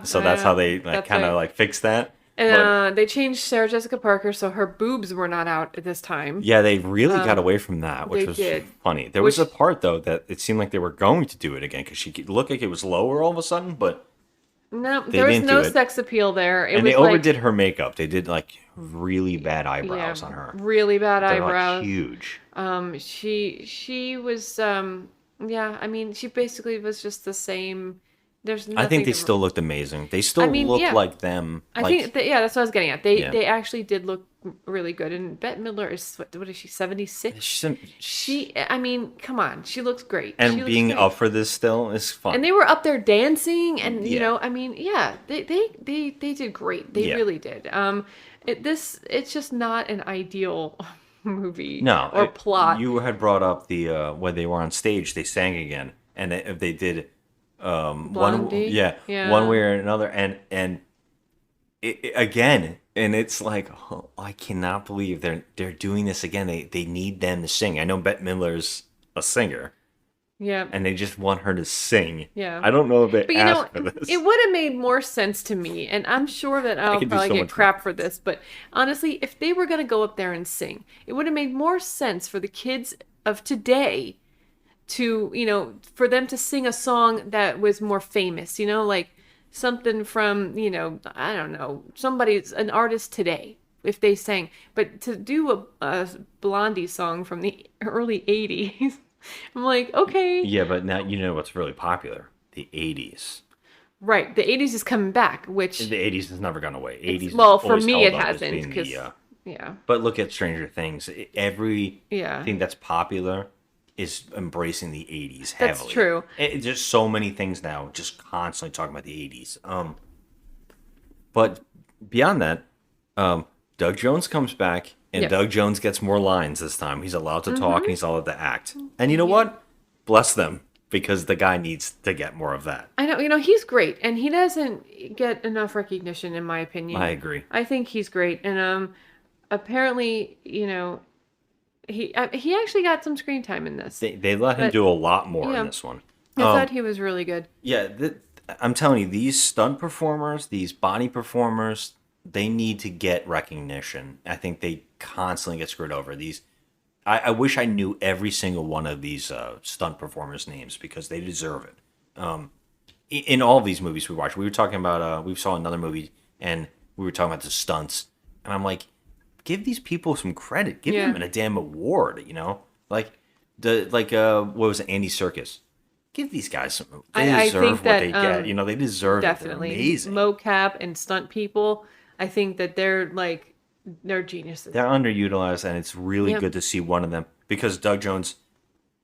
So that's how they kind of fixed that.
And they changed Sarah Jessica Parker so her boobs were not out at this time.
Yeah, they really got away from that, which was funny. There was a part though that it seemed like they were going to do it again because she looked like it was lower all of a sudden, but.
No, there was no sex appeal there.
They overdid her makeup. They did really bad eyebrows on her.
Really bad eyebrows.
Huge.
She was I mean, she basically was just the same. There's nothing.
I think they still looked amazing. They still look like them.
I think that's what I was getting at. They actually did look really good. And Bette Midler is what is she, 76? I mean, come on, she looks great.
And being up for this still is fun.
And they were up there dancing, and I mean, they did great. They really did. It's just not an ideal movie or plot.
You had brought up the when they were on stage, they sang again, and they did
Blondie?
one way or another, and again. And it's like, oh, I cannot believe they're doing this again. They need them to sing. I know Bette Midler's a singer.
Yeah.
And they just want her to sing.
Yeah.
I don't know if they asked for this.
It would have made more sense to me, and I'm sure that I'll probably get crap for this, but honestly, if they were going to go up there and sing, it would have made more sense for the kids of today to, for them to sing a song that was more famous, like something from, I don't know, an artist today, if they sang. But to do a Blondie song from the early 80s, I'm like, okay.
Yeah, but now you know what's really popular? The 80s.
Right. The 80s is coming back, which...
The 80s has never gone away. 80s.
Well, for me, it hasn't, because Yeah.
But look at Stranger Things.
Yeah.
Everything that's popular is embracing the 80s heavily.
That's true.
There's so many things now just constantly talking about the 80s. But beyond that, Doug Jones comes back, and Doug Jones gets more lines this time. He's allowed to talk, and he's allowed to act. And you know what? Bless them, because the guy needs to get more of that.
I know, he's great, and he doesn't get enough recognition, in my opinion.
I agree.
I think he's great, and apparently, he actually got some screen time in this.
They let him do a lot more in this one.
I thought he was really good.
Yeah, I'm telling you, these stunt performers, these body performers, they need to get recognition. I think they constantly get screwed over. I wish I knew every single one of these stunt performers' names, because they deserve it. In all of these movies we watched, we were talking about, we saw another movie, and we were talking about the stunts, and I'm like, give these people some credit. Give them a damn award, Like, what was it, Andy Serkis? Give these guys some. They deserve what they get. They deserve
definitely.
it. They're amazing.
Mocap and stunt people, I think that they're geniuses.
They're underutilized, and it's really good to see one of them, because Doug Jones,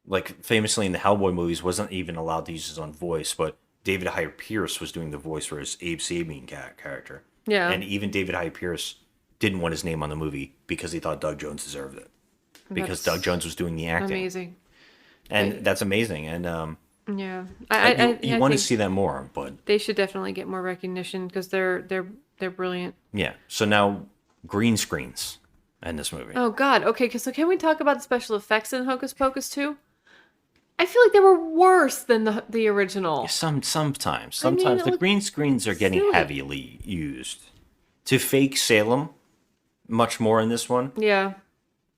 like famously in the Hellboy movies, wasn't even allowed to use his own voice, but David Hyde Pierce was doing the voice for his Abe Sapien character.
Yeah.
And even David Hyde Pierce didn't want his name on the movie because he thought Doug Jones deserved it. Because Doug Jones was doing the acting.
Amazing.
And that's amazing. And
yeah.
you want to see that more, but
they should definitely get more recognition, because they're brilliant.
Yeah. So now green screens in this movie.
Oh God. Okay. So can we talk about the special effects in Hocus Pocus 2? I feel like they were worse than the original.
Yeah, sometimes the green screens are getting heavily used to fake Salem much more in this one.
Yeah.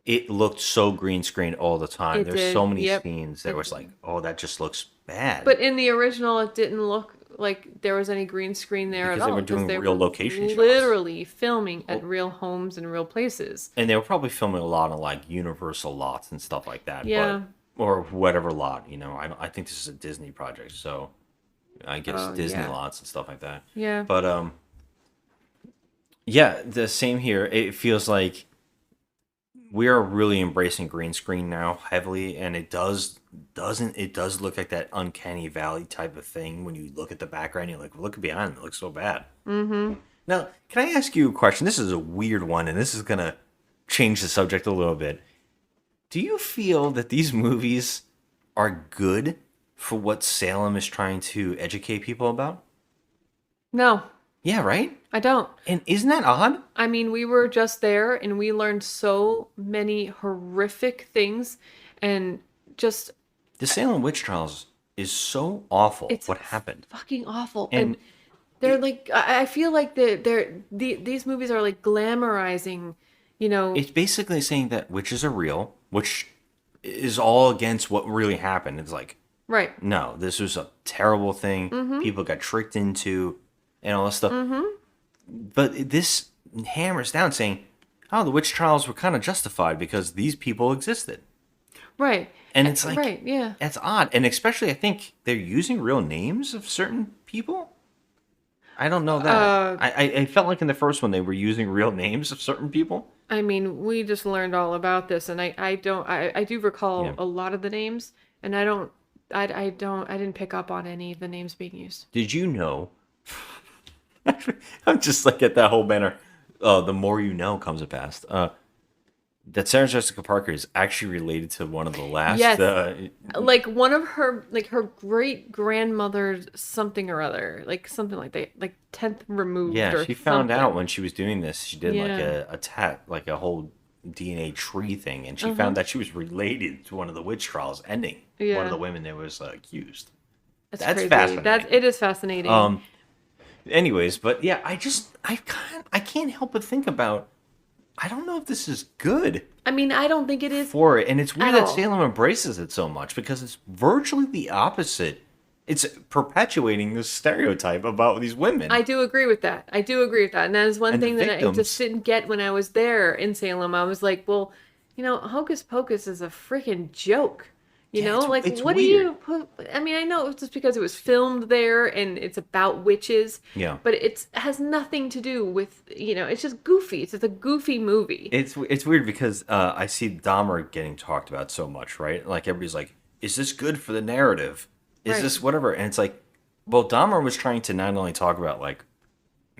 It looked so green screen all the time. There's so many
Yep.
scenes that was like, oh, that just looks bad.
But in the original, it didn't look like there was any green screen there
Because
at all.
they were doing real location shots.
Literally filming at real homes and real places.
And they were probably filming a lot of like Universal lots and stuff like that.
Yeah.
Or whatever lot, I think this is a Disney project, so I guess Disney lots and stuff like that.
Yeah.
But yeah, the same here. It feels like we are really embracing green screen now heavily, and it does look like that uncanny valley type of thing when you look at the background. You're like, look behind it looks so bad.
Mm-hmm.
Now, can I ask you a question? This is a weird one, and this is gonna change the subject a little bit. Do you feel that these movies are good for what Salem is trying to educate people about?
No.
Yeah, right?
I don't.
And isn't that odd?
I mean, we were just there, and we learned so many horrific things, and just...
The Salem witch trials is so awful.
It's
what happened.
Fucking awful.
And
they're like... I feel like these movies are like glamorizing,
It's basically saying that witches are real, which is all against what really happened. It's like,
right.
No, this was a terrible thing.
Mm-hmm.
People got tricked into, and all this stuff.
Mm-hmm.
But this hammers down saying, oh, the witch trials were kind of justified because these people existed.
Right.
And it's like,
right, yeah.
That's odd. And especially, I think they're using real names of certain people. I don't know that. I felt like in the first one they were using real names of certain people.
I mean, we just learned all about this, and I do recall a lot of the names, and I didn't pick up on any of the names being used.
Did you know? I'm just like at that whole banner. The more you know comes to pass. That Sarah Jessica Parker is actually related to one of the last.
Yes. Like one of her, like her great grandmother's something or other, like something like that, like 10th removed.
Yeah,
or
she found
something.
out when she was doing this. She did like a whole DNA tree thing, and she found that she was related to one of the witch trials ending.
Yeah.
One of the women that was accused. That's
crazy.
fascinating.
It is fascinating.
Anyways, but yeah, I can't help but think about. I don't know if this is good.
I mean, I don't think it is
for it, and it's weird that
all.
Salem embraces it so much because it's virtually the opposite. It's perpetuating this stereotype about these women.
I do agree with that. And that is one thing that I just didn't get when I was there in Salem. I was like, well, Hocus Pocus is a freaking joke. You
Yeah,
know, like
it's
what
weird.
do you put? I mean, I know it's just because it was filmed there and it's about witches.
Yeah.
But it has nothing to do with, it's just goofy. It's just a goofy movie.
It's weird because I see Dahmer getting talked about so much, right? Like everybody's like, "Is this good for the narrative? Is
Right.
this whatever?" And it's like, well, Dahmer was trying to not only talk about like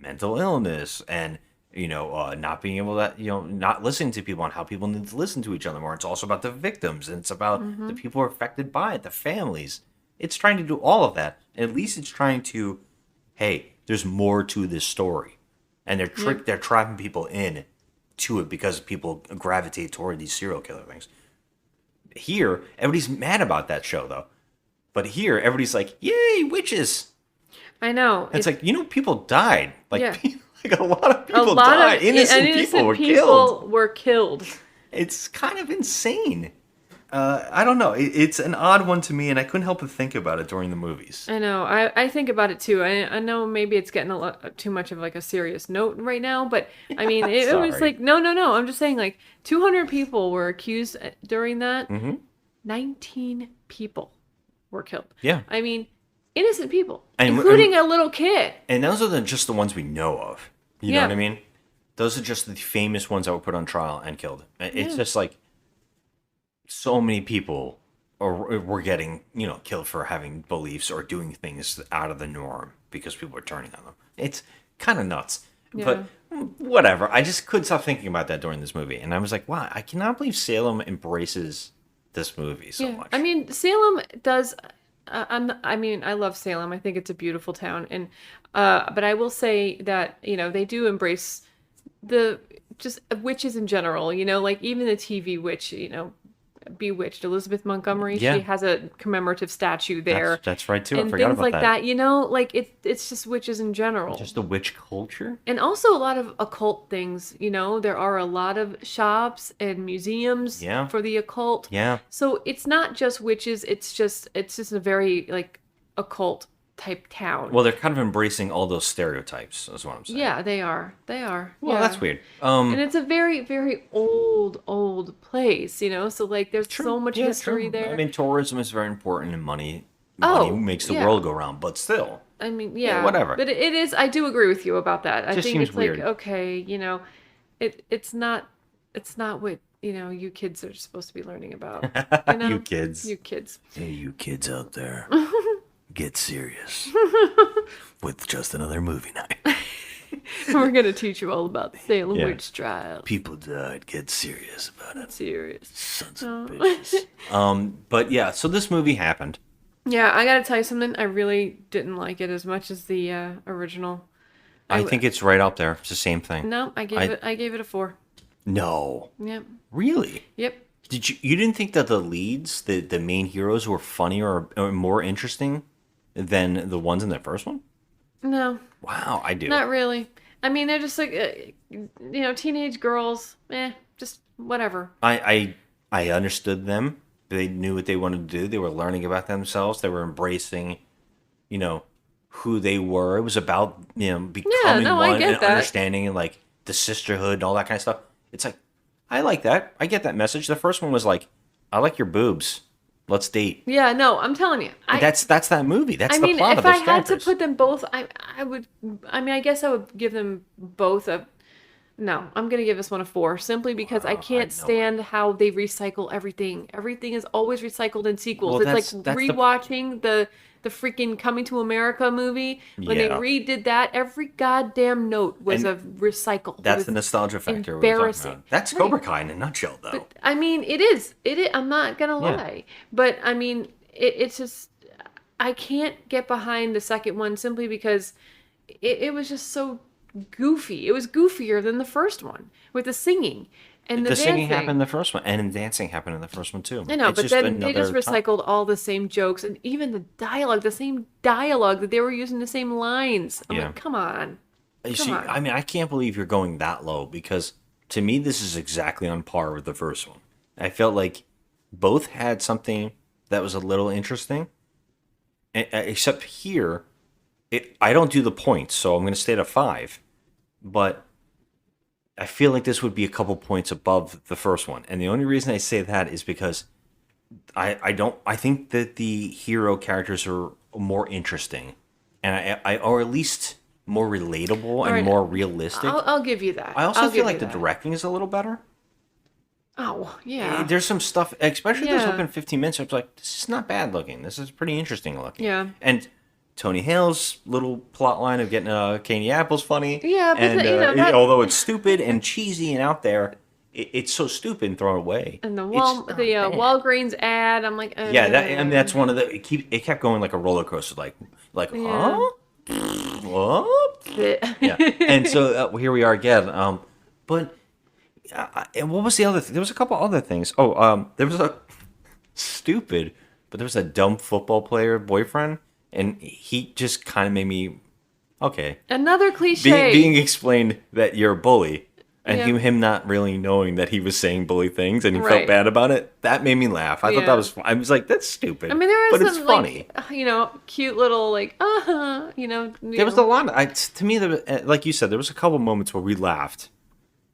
mental illness and not being able to not listening to people and how people need to listen to each other more. It's also about the victims and it's about the people who are affected by it, the families. It's trying to do all of that. At least it's trying to, hey, there's more to this story, and they're trapping people in to it because people gravitate toward these serial killer things. Here, everybody's mad about that show though, but here everybody's like, "Yay, witches!"
I know.
It's like people died. Like,
Yeah.
like a lot of people died. Innocent people
were killed.
It's kind of insane. I don't know. It's an odd one to me, and I couldn't help but think about it during the movies.
I know. I think about it too. I know maybe it's getting a lot too much of like a serious note right now, but I mean, it was like no. I'm just saying like 200 people were accused during that. 19 people were killed.
Yeah.
I mean, innocent people,
And-
including a little kid.
And those are just the ones we know of. You know what I mean? Those are just the famous ones that were put on trial and killed. It's just like so many people were getting, killed for having beliefs or doing things out of the norm because people were turning on them. It's kind of nuts. But whatever. I just couldn't stop thinking about that during this movie. And I was like, wow, I cannot believe Salem embraces this movie so much.
I mean, Salem does. I love Salem. I think it's a beautiful town, and but I will say that they do embrace the just witches in general. Like even the TV witch. Bewitched, Elizabeth Montgomery.
Yeah.
She has a commemorative statue there.
That's right too.
And
I forgot
things
about
like that. Like it's just witches in general.
Just the witch culture.
And also a lot of occult things. There are a lot of shops and museums for the occult.
Yeah.
So it's not just witches. It's just a very like occult type town.
Well, they're kind of embracing all those stereotypes, is what I'm saying.
Yeah, they are.
Well, that's weird.
And it's a very, very old place, So like, there's so much history there.
I mean, tourism is very important, and money
Oh,
makes the
yeah.
world go round. But still,
I mean,
Yeah, whatever.
But it is. I do agree with you about that. I
Just
think
seems
it's
weird.
like okay, it's not what you kids are supposed to be learning about.
You kids.
You kids.
Hey, you kids out there, get serious with just another movie night.
We're gonna teach you all about the Salem
Yeah.
witch trial.
People died. Get serious about it.
Serious.
Sons of bitches. But yeah, so this movie happened.
Yeah, I gotta tell you something. I really didn't like it as much as the original.
I think it's right up there. It's the same thing.
No, I gave it a 4.
No.
Yep.
Really?
Yep.
You didn't think that the leads, the main heroes, were funnier or more interesting than the ones in the first one?
No.
Wow, I do.
Not really. I mean, they're just like teenage girls. Just whatever.
I understood them. They knew what they wanted to do. They were learning about themselves. They were embracing, who they were. It was about becoming
I
one
get
and
that.
understanding and like the sisterhood and all that kind of stuff. It's like I like that. I get that message. The first one was like, I like your boobs. Let's date.
Yeah, no, I'm telling you.
That's that movie. That's
I
the
mean,
plot
if
of those
I had
characters.
to put them both, I would. I mean, I guess I would give them both a. No, I'm gonna give this one a 4 simply because I can't stand how they recycle everything. Everything is always recycled in sequels.
Well,
It's like
that's
rewatching the freaking Coming to America movie when they
Yeah.
redid that. Every goddamn note was
And
a recycle.
That's
It
the
was
nostalgia factor. we were talking
embarrassing.
about. That's
Right.
Cobra Kai in a nutshell, though.
But I mean, it is. I'm not gonna
Yeah.
lie. But I mean, it's just I can't get behind the second one simply because it was just so goofy. It was goofier than the first one with the singing and the
singing
dancing.
happened in the first one, and dancing happened in the first one too.
I know,
It's
but then they just
another time.
recycled all the same jokes and even the dialogue, the same dialogue that they were using the same lines. I'm
Yeah.
like, come on.
You
Come
see,
on.
I mean, I can't believe you're going that low because to me, this is exactly on par with the first one. I felt like both had something that was a little interesting, except here, I don't do the points, so I'm going to stay at a 5. But I feel like this would be a couple points above the first one, and the only reason I say that is because I think that the hero characters are more interesting, and or at least more relatable and
right.
more realistic.
I'll give you that.
I also
I'll
feel
give
like
you
the
that.
directing is a little better.
Oh, yeah.
There's some stuff, especially those
Yeah.
open 15 minutes. I was like, this is not bad looking. This is pretty interesting looking.
Yeah.
And Tony Hale's little plot line of getting candy apples funny.
Yeah, but
and,
that...
although it's stupid and cheesy and out there, it's so stupid and thrown away.
And the
bad.
Walgreens ad, I'm like,
Yeah, that's one of the. It kept going like a roller coaster, like
Yeah.
huh? What? Yeah. And so here we are again. But and what was the other thing? There was a couple other things. There was a stupid, but there was a dumb football player boyfriend, and he just kind of made me okay.
Another cliche.
Being explained that you're a bully, and
Yeah.
him not really knowing that he was saying bully things, and he
Right.
felt bad about it. That made me laugh. I thought
Yeah.
that was. I was like, that's stupid.
I mean, there
but
is
it's
some,
funny.
like, cute little, like,
There was a lot. To me, like you said, there was a couple moments where we laughed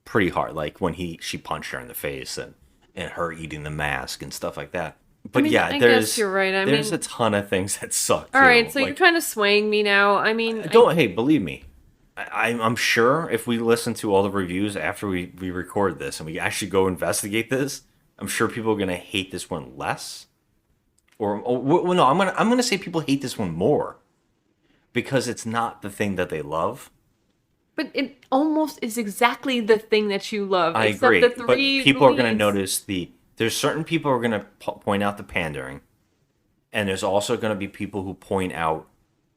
pretty hard, like when she punched her in the face and her eating the mask and stuff like that. But yeah,
I
there's
guess you're right.
there's a ton of things that suck.
All
too.
right, so
like,
you're kind of swaying me now. I mean,
hey, believe me, I'm sure if we listen to all the reviews after we record this and we actually go investigate this, I'm sure people are gonna hate this one less. Or well, no, I'm gonna say people hate this one more because it's not the thing that they love.
But it almost is exactly the thing that you love.
I
except
agree,
the
but
three
people are going to
leads.
notice there's certain people who are going to point out the pandering, and there's also going to be people who point out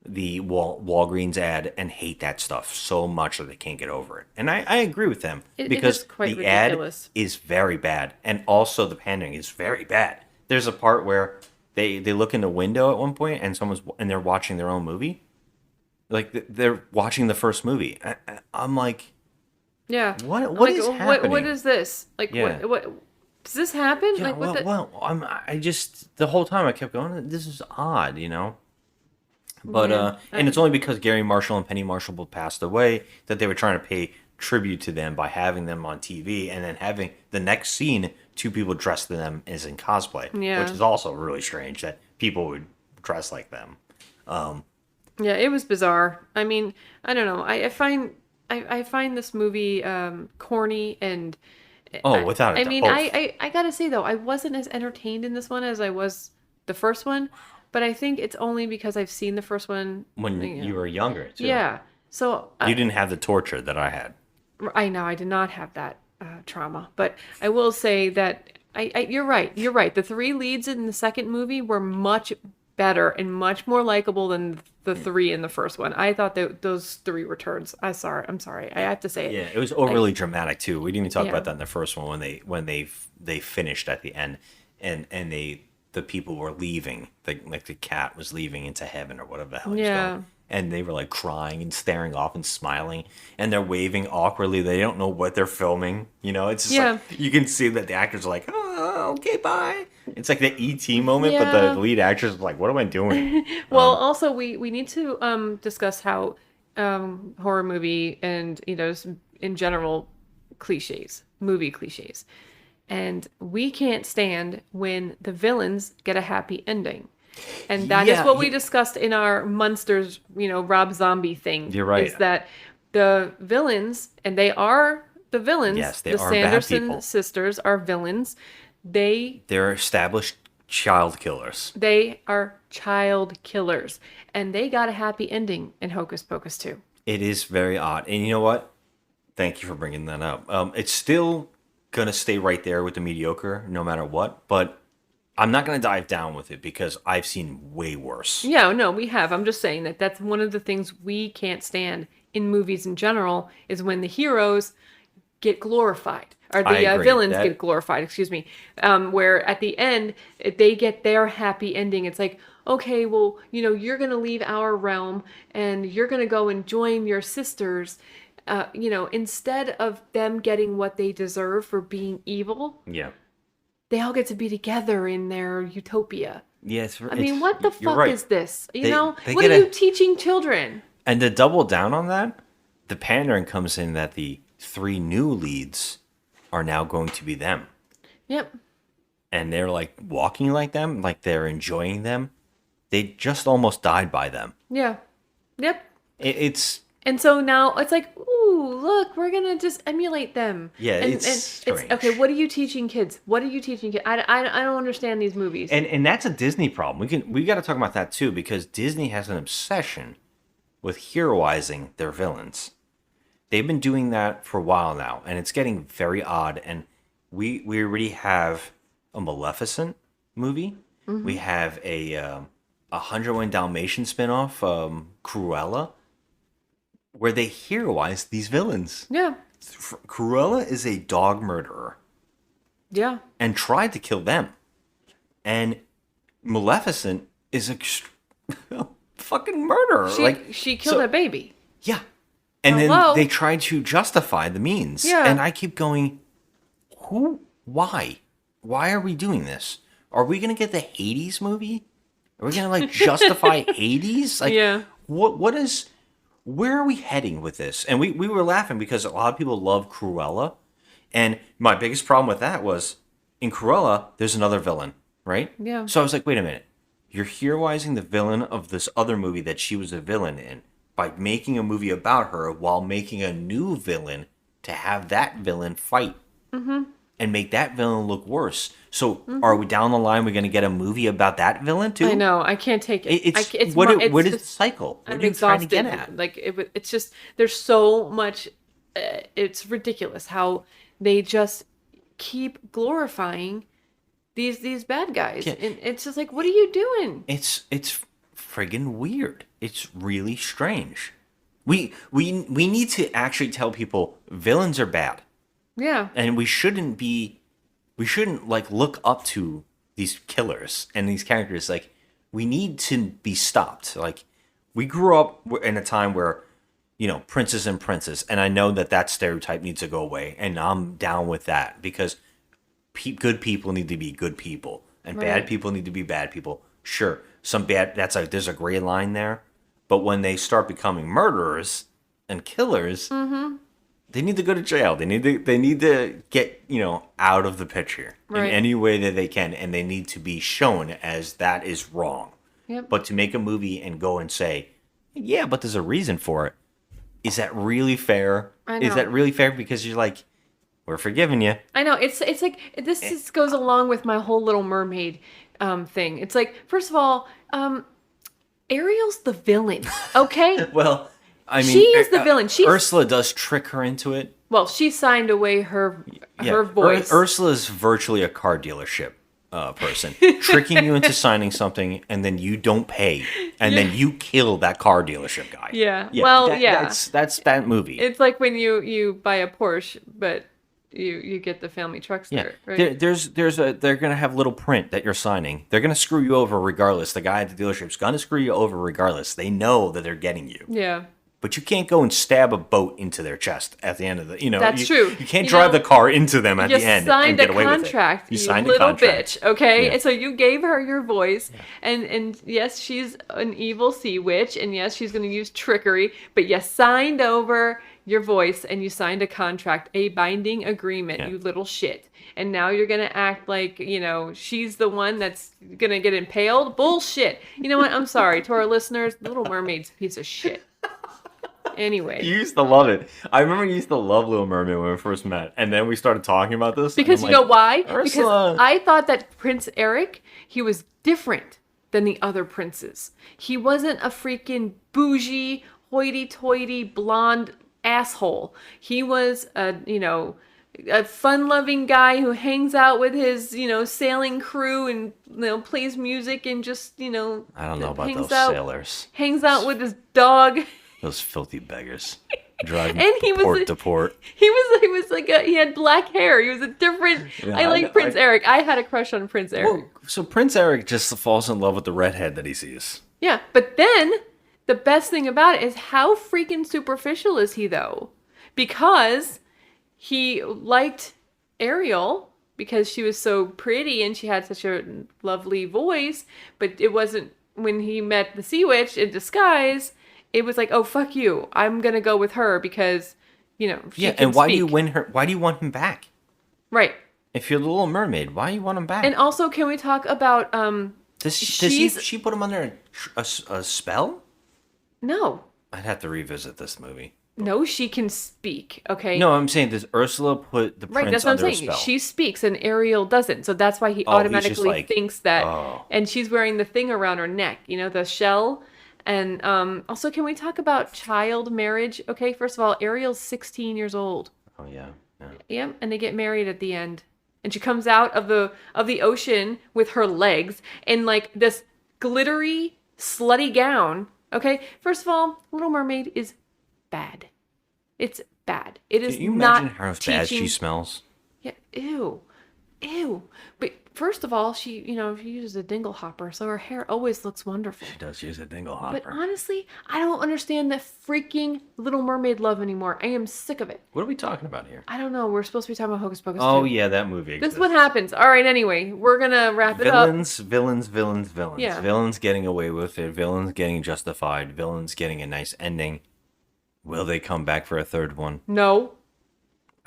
the Walgreens ad and hate that stuff so much that they can't get over it. And I agree with them because
is quite
the
ridiculous.
ad is very bad, and also the pandering is very bad. There's a part where they look in the window at one point, and they're watching their own movie. Like they're watching the first movie. I'm like,
Yeah.
what is happening?
What is this? Like,
Yeah.
what does this happen?
Yeah,
like, what
I just the whole time I kept going, this is odd, But and it's only because Gary Marshall and Penny Marshall both passed away that they were trying to pay tribute to them by having them on TV and then having the next scene two people dressed to them as in cosplay,
Yeah.
which is also really strange that people would dress like them.
Yeah, it was bizarre. I mean, I don't know. I find this movie corny and.
Without a doubt.
I mean, I gotta say though, I wasn't as entertained in this one as I was the first one, but I think it's only because I've seen the first one
when you were younger, too.
Yeah, so
you didn't have the torture that I had.
I know I did not have that trauma, but I will say that you're right. You're right. The three leads in the second movie were much better and much more likable than the three in the first one. I thought that those three were turds. I'm sorry. I have to say it.
Yeah, it was overly dramatic too. We didn't even talk
Yeah.
about that in the first one when they finished at the end and the people were leaving, like the cat was leaving into heaven or whatever the hell he was
Yeah.
going. And they were like crying and staring off and smiling and they're waving awkwardly. They don't know what they're filming. It's just like you can see that the actors are like, oh, okay, bye. It's like the E.T. moment, but
Yeah.
the lead actress is like, what am I doing?
Well, also we need to discuss how horror movie and in general movie cliches, and we can't stand when the villains get a happy ending, and that is what we discussed in our Munsters, Rob Zombie thing.
You're right.
Is that the villains, and they are the villains.
Yes, they
the
are bad
Sanderson
people.
sisters are villains.
They're established child killers.
They are child killers. And they got a happy ending in Hocus Pocus 2.
It is very odd. And you know what? Thank you for bringing that up. It's still going to stay right there with the mediocre no matter what. But I'm not going to dive down with it because I've seen way worse.
Yeah, no, we have. I'm just saying that that's one of the things we can't stand in movies in general is when the heroes get glorified. Or the villains get glorified, excuse me. Where at the end, they get their happy ending. It's like, okay, well, you're going to leave our realm and you're going to go and join your sisters. Instead of them getting what they deserve for being evil,
Yeah.
they all get to be together in their utopia.
Yes.
I mean, what the fuck
right.
is this?
They
What
get
are you teaching children?
And to double down on that, the pandering comes in that the three new leads are now going to be them.
Yep.
and they're like walking like them, like they're enjoying them. They just almost died by them.
Yeah. Yep.
It's
And so now it's like, ooh, look, we're gonna just emulate them.
Yeah,
and,
it's strange.
okay. What are you teaching kids? What are you teaching kids? I don't understand these movies.
and that's a Disney problem. We got to talk about that too, because Disney has an obsession with heroizing their villains. They've been doing that for a while now, and it's getting very odd. And we already have a Maleficent movie.
Mm-hmm.
We have a 101 Dalmatian spinoff, Cruella, where they heroize these villains.
Yeah.
Cruella is a dog murderer.
Yeah.
And tried to kill them. And Maleficent is a fucking murderer.
She killed a baby.
Yeah. And
Hello?
then they tried to justify the means.
Yeah.
And I keep going, why? Why are we doing this? Are we going to get the Hades movie? Are we going to like justify Hades? Like,
yeah.
Where are we heading with this? And we were laughing because a lot of people love Cruella. And my biggest problem with that was, in Cruella, there's another villain, right?
Yeah.
So I was like, wait a minute. You're heroizing the villain of this other movie that she was a villain in by making a movie about her while making a new villain to have that villain fight.
Mm-hmm.
And make that villain look worse. So are we down the line? We're going to get a movie about that villain too?
I know. I can't take it.
What is the cycle? What
I'm
are you trying to
exhausted.
get at?
Like it's just there's so much. It's ridiculous how they just keep glorifying these bad guys, and it's just like, what are you doing?
It's friggin' weird. It's really strange. We need to actually tell people villains are bad.
Yeah.
And we shouldn't like look up to these killers and these characters. Like, we need to be stopped. Like, we grew up in a time where, princes and princes, and I know that stereotype needs to go away, and I'm down with that, because good people need to be good people, and bad people need to be bad people. Sure, there's a gray line there, but when they start becoming murderers and killers, they need to go to jail. They need to get, out of the picture in any way that they can, and they need to be shown as that is wrong.
Yep.
But to make a movie and go and say, yeah, but there's a reason for it, is that really fair?
I know.
Is that really fair? Because you're like, we're forgiving you.
I know. It's like this goes along with my whole Little Mermaid thing. It's like, first of all, Ariel's the villain. Okay.
Well, I mean,
she is the villain.
Ursula does trick her into it.
Well, she signed away her voice.
Ursula's virtually a car dealership person, tricking you into signing something, and then you don't pay, and then you kill that car delership guy.
Yeah. Well,
That's that movie.
It's like when you buy a Porsche, but you get the family truckster. Right?
They're gonna have little print that you're signing. They're gonna screw you over regardless. The guy at the dealership's gonna screw you over regardless. They know that they're getting you.
Yeah.
But you can't go and stab a boat into their chest at the end of the,
That's true.
You can't drive the car into them at the end and get away with it.
You signed a little bitch, okay? Yeah. And so you gave her your voice, and yes, she's an evil sea witch, and yes, she's going to use trickery, but you signed over your voice, and you signed a contract, a binding agreement, you little shit. And now you're going to act like, she's the one that's going to get impaled? Bullshit. You know what? I'm sorry. To our listeners, Little Mermaid's a piece of shit. Anyway.
You used to love it. I remember you used to love Little Mermaid when we first met. And then we started talking about this.
Because you know why?
Ursula.
Because I thought that Prince Eric, he was different than the other princes. He wasn't a freaking bougie, hoity-toity, blonde asshole. He was a fun-loving guy who hangs out with his, sailing crew and, plays music and just,
I don't know about those sailors.
Hangs out with his dog.
Those filthy beggars. Driving
and
port to port.
He was like he had black hair. He was a different. Yeah, I like Prince Eric. I had a crush on Prince Eric.
Well, so Prince Eric just falls in love with the redhead that he sees.
Yeah, but then the best thing about it is how freaking superficial is he though? Because he liked Ariel because she was so pretty and she had such a lovely voice, but it wasn't when he met the Sea Witch in disguise. It was like, oh, fuck you. I'm going to go with her because, she can
and why
speak.
do you win her? Why do you want him back?
Right.
If you're the Little Mermaid, why you want him back?
And also, can we talk about
does she put him under a spell?
No.
I'd have to revisit this movie.
No, she can speak. Okay.
No, I'm saying, does Ursula put the prince
that's what
under
I'm
a
saying.
spell?
She speaks and Ariel doesn't. So that's why he automatically thinks that.
Oh.
And she's wearing the thing around her neck, the shell. And also, can we talk about child marriage? Okay, first of all, Ariel's 16 years old.
Oh, yeah.
Yep, and they get married at the end. And she comes out of the ocean with her legs in like this glittery, slutty gown. Okay, first of all, Little Mermaid is bad. It's bad. It is
Can you
not
imagine how bad she smells?
Yeah, ew. But first of all, she uses a dingle hopper, so her hair always looks wonderful.
She does use a dingle hopper.
But honestly, I don't understand the freaking Little Mermaid love anymore. I am sick of it.
What are we talking about here?
I don't know. We're supposed to be talking about Hocus Pocus.
Oh,
too.
yeah, that movie
This
exists.
is what happens. All right, anyway, we're going to wrap it up.
Villains.
Yeah.
Villains getting away with it. Villains getting justified. Villains getting a nice ending. Will they come back for a third one?
No.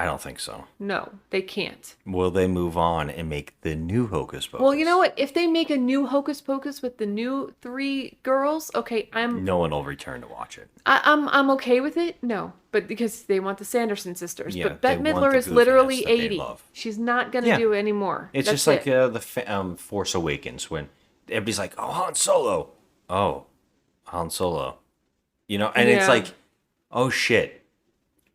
I don't think so.
No, they can't.
Will they move on and make the new Hocus Pocus?
Well, you know what? If they make a new Hocus Pocus with the new 3 girls, okay,
no one will return to watch it.
I'm okay with it. No, but because they want the Sanderson sisters.
Yeah,
but Bette
they want
Midler
the
is literally
goofiness that they
80.
love.
She's not gonna do it anymore.
It's
That's
just like the Force Awakens when everybody's like, "Oh, Han Solo." Oh, Han Solo. And it's like, "Oh shit."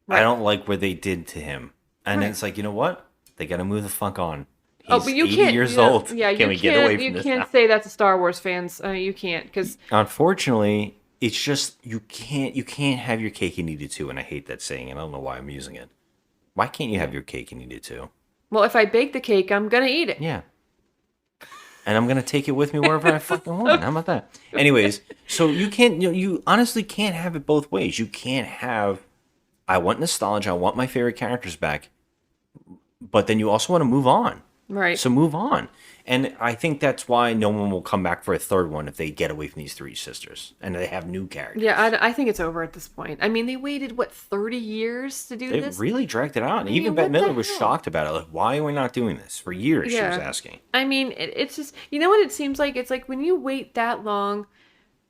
Right. I don't like what they did to him. And then it's like, you know what? They got to move the fuck on. He's
but you
80
can't,
years old.
Yeah,
Can we get away from this
You can't
now?
say that to Star Wars fans. You can't, because
Unfortunately, it's just you can't have your cake and eat it too. And I hate that saying. And I don't know why I'm using it. Why can't you have your cake and eat it too?
Well, if I bake the cake, I'm gonna eat it.
Yeah. And I'm gonna take it with me wherever I fucking want. How about that? Anyways, so you can't. You honestly can't have it both ways. You can't have. I want nostalgia. I want my favorite characters back. But then you also want to move on.
Right.
So move on. And I think that's why no one will come back for a third one if they get away from these 3 sisters and they have new characters.
Yeah, I think it's over at this point. I mean, they waited, 30 years to do this?
They really dragged it out. And even Bette Midler was shocked about it. Like, why are we not doing this? For years, she was asking.
I mean, it's just, you know what it seems like? It's like when you wait that long,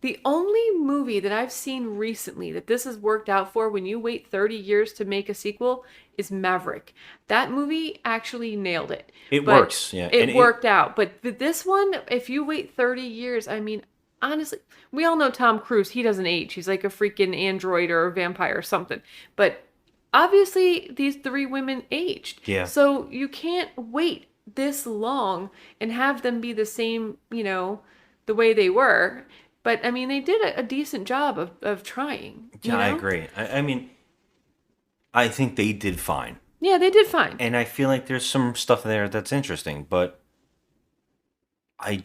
the only movie that I've seen recently that this has worked out for when you wait 30 years to make a sequel is Maverick. That movie actually nailed it.
It works, yeah.
It worked out. But this one, if you wait 30 years, I mean, honestly, we all know Tom Cruise. He doesn't age. He's like a freaking android or a vampire or something. But obviously, these 3 women aged.
Yeah.
So you can't wait this long and have them be the same, the way they were. But, I mean, they did a decent job of trying.
Yeah, I agree. I mean, I think they did fine.
Yeah, they did fine.
And I feel like there's some stuff there that's interesting, but I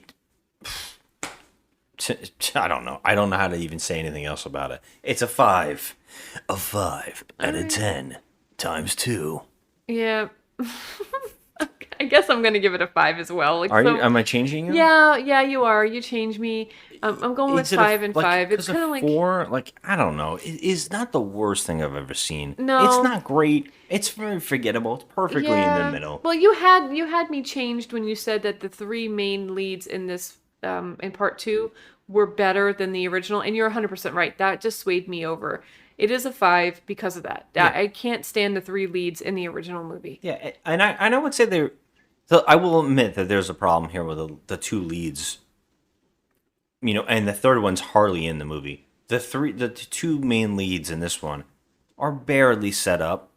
don't know. I don't know how to even say anything else about it. It's a 5. A 5 out of 10 times 2.
Yeah. I guess I'm gonna give it a 5 as well.
Are you? Am I changing you?
Yeah, you are. You changed me. I'm going with 5 and 5. It's kind of like
4. Like, I don't know. It is not the worst thing I've ever seen.
No,
it's not great. It's very forgettable. It's perfectly in the middle.
Well, you had me changed when you said that the 3 main leads in this in part 2 were better than the original, and you're 100% right. That just swayed me over. It is a 5 because of that. Yeah. I can't stand the 3 leads in the original movie.
Yeah, and I would say they're. So I will admit that there's a problem here with the 2 leads. And the third one's hardly in the movie. The 2 main leads in this one are barely set up,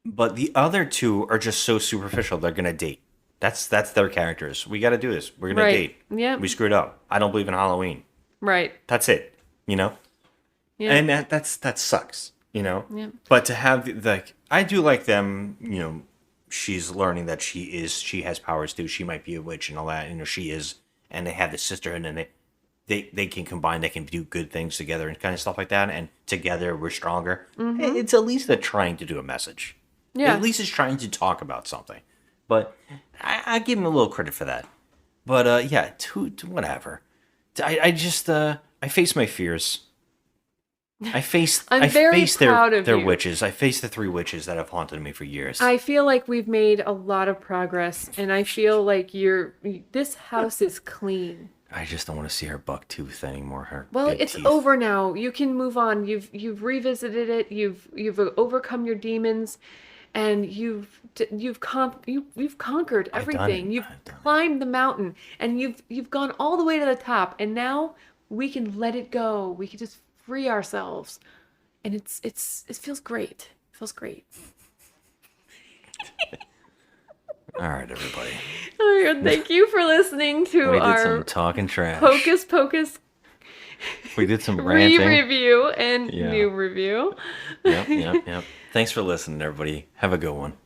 but the other 2 are just so superficial. They're gonna date. That's their characters. We got to do this. We're gonna date.
Yeah.
We screwed up. I don't believe in Halloween.
Right.
That's it. Yeah. And that sucks. Yeah. But to have I do like them. She's learning that she has powers too. She might be a witch and all that. She is, and they have the sisterhood, and they can combine. They can do good things together and kind of stuff like that. And together we're stronger. Mm-hmm. It's at least they're trying to do a message. Yeah. At least it's trying to talk about something. But I give them a little credit for that. But whatever. I just I face my fears. I faced
I'm very proud
their
of you.
witches. I faced the 3 witches that have haunted me for years.
I feel like we've made a lot of progress, and I feel like this house is clean.
I just don't want to see her buck tooth anymore. Her
Well,
big
it's
teeth.
over now. You can move on. You've revisited it. You've overcome your demons, and you've conquered everything. You've climbed the mountain, and you've gone all the way to the top. And now we can let it go. We can just free ourselves, and it feels great. It feels great.
All right, everybody.
Thank you for listening to
We did
our
some talking trash.
Hocus Pocus
We did some ranting.
re-review and new review.
Yep. Thanks for listening, everybody. Have a good one.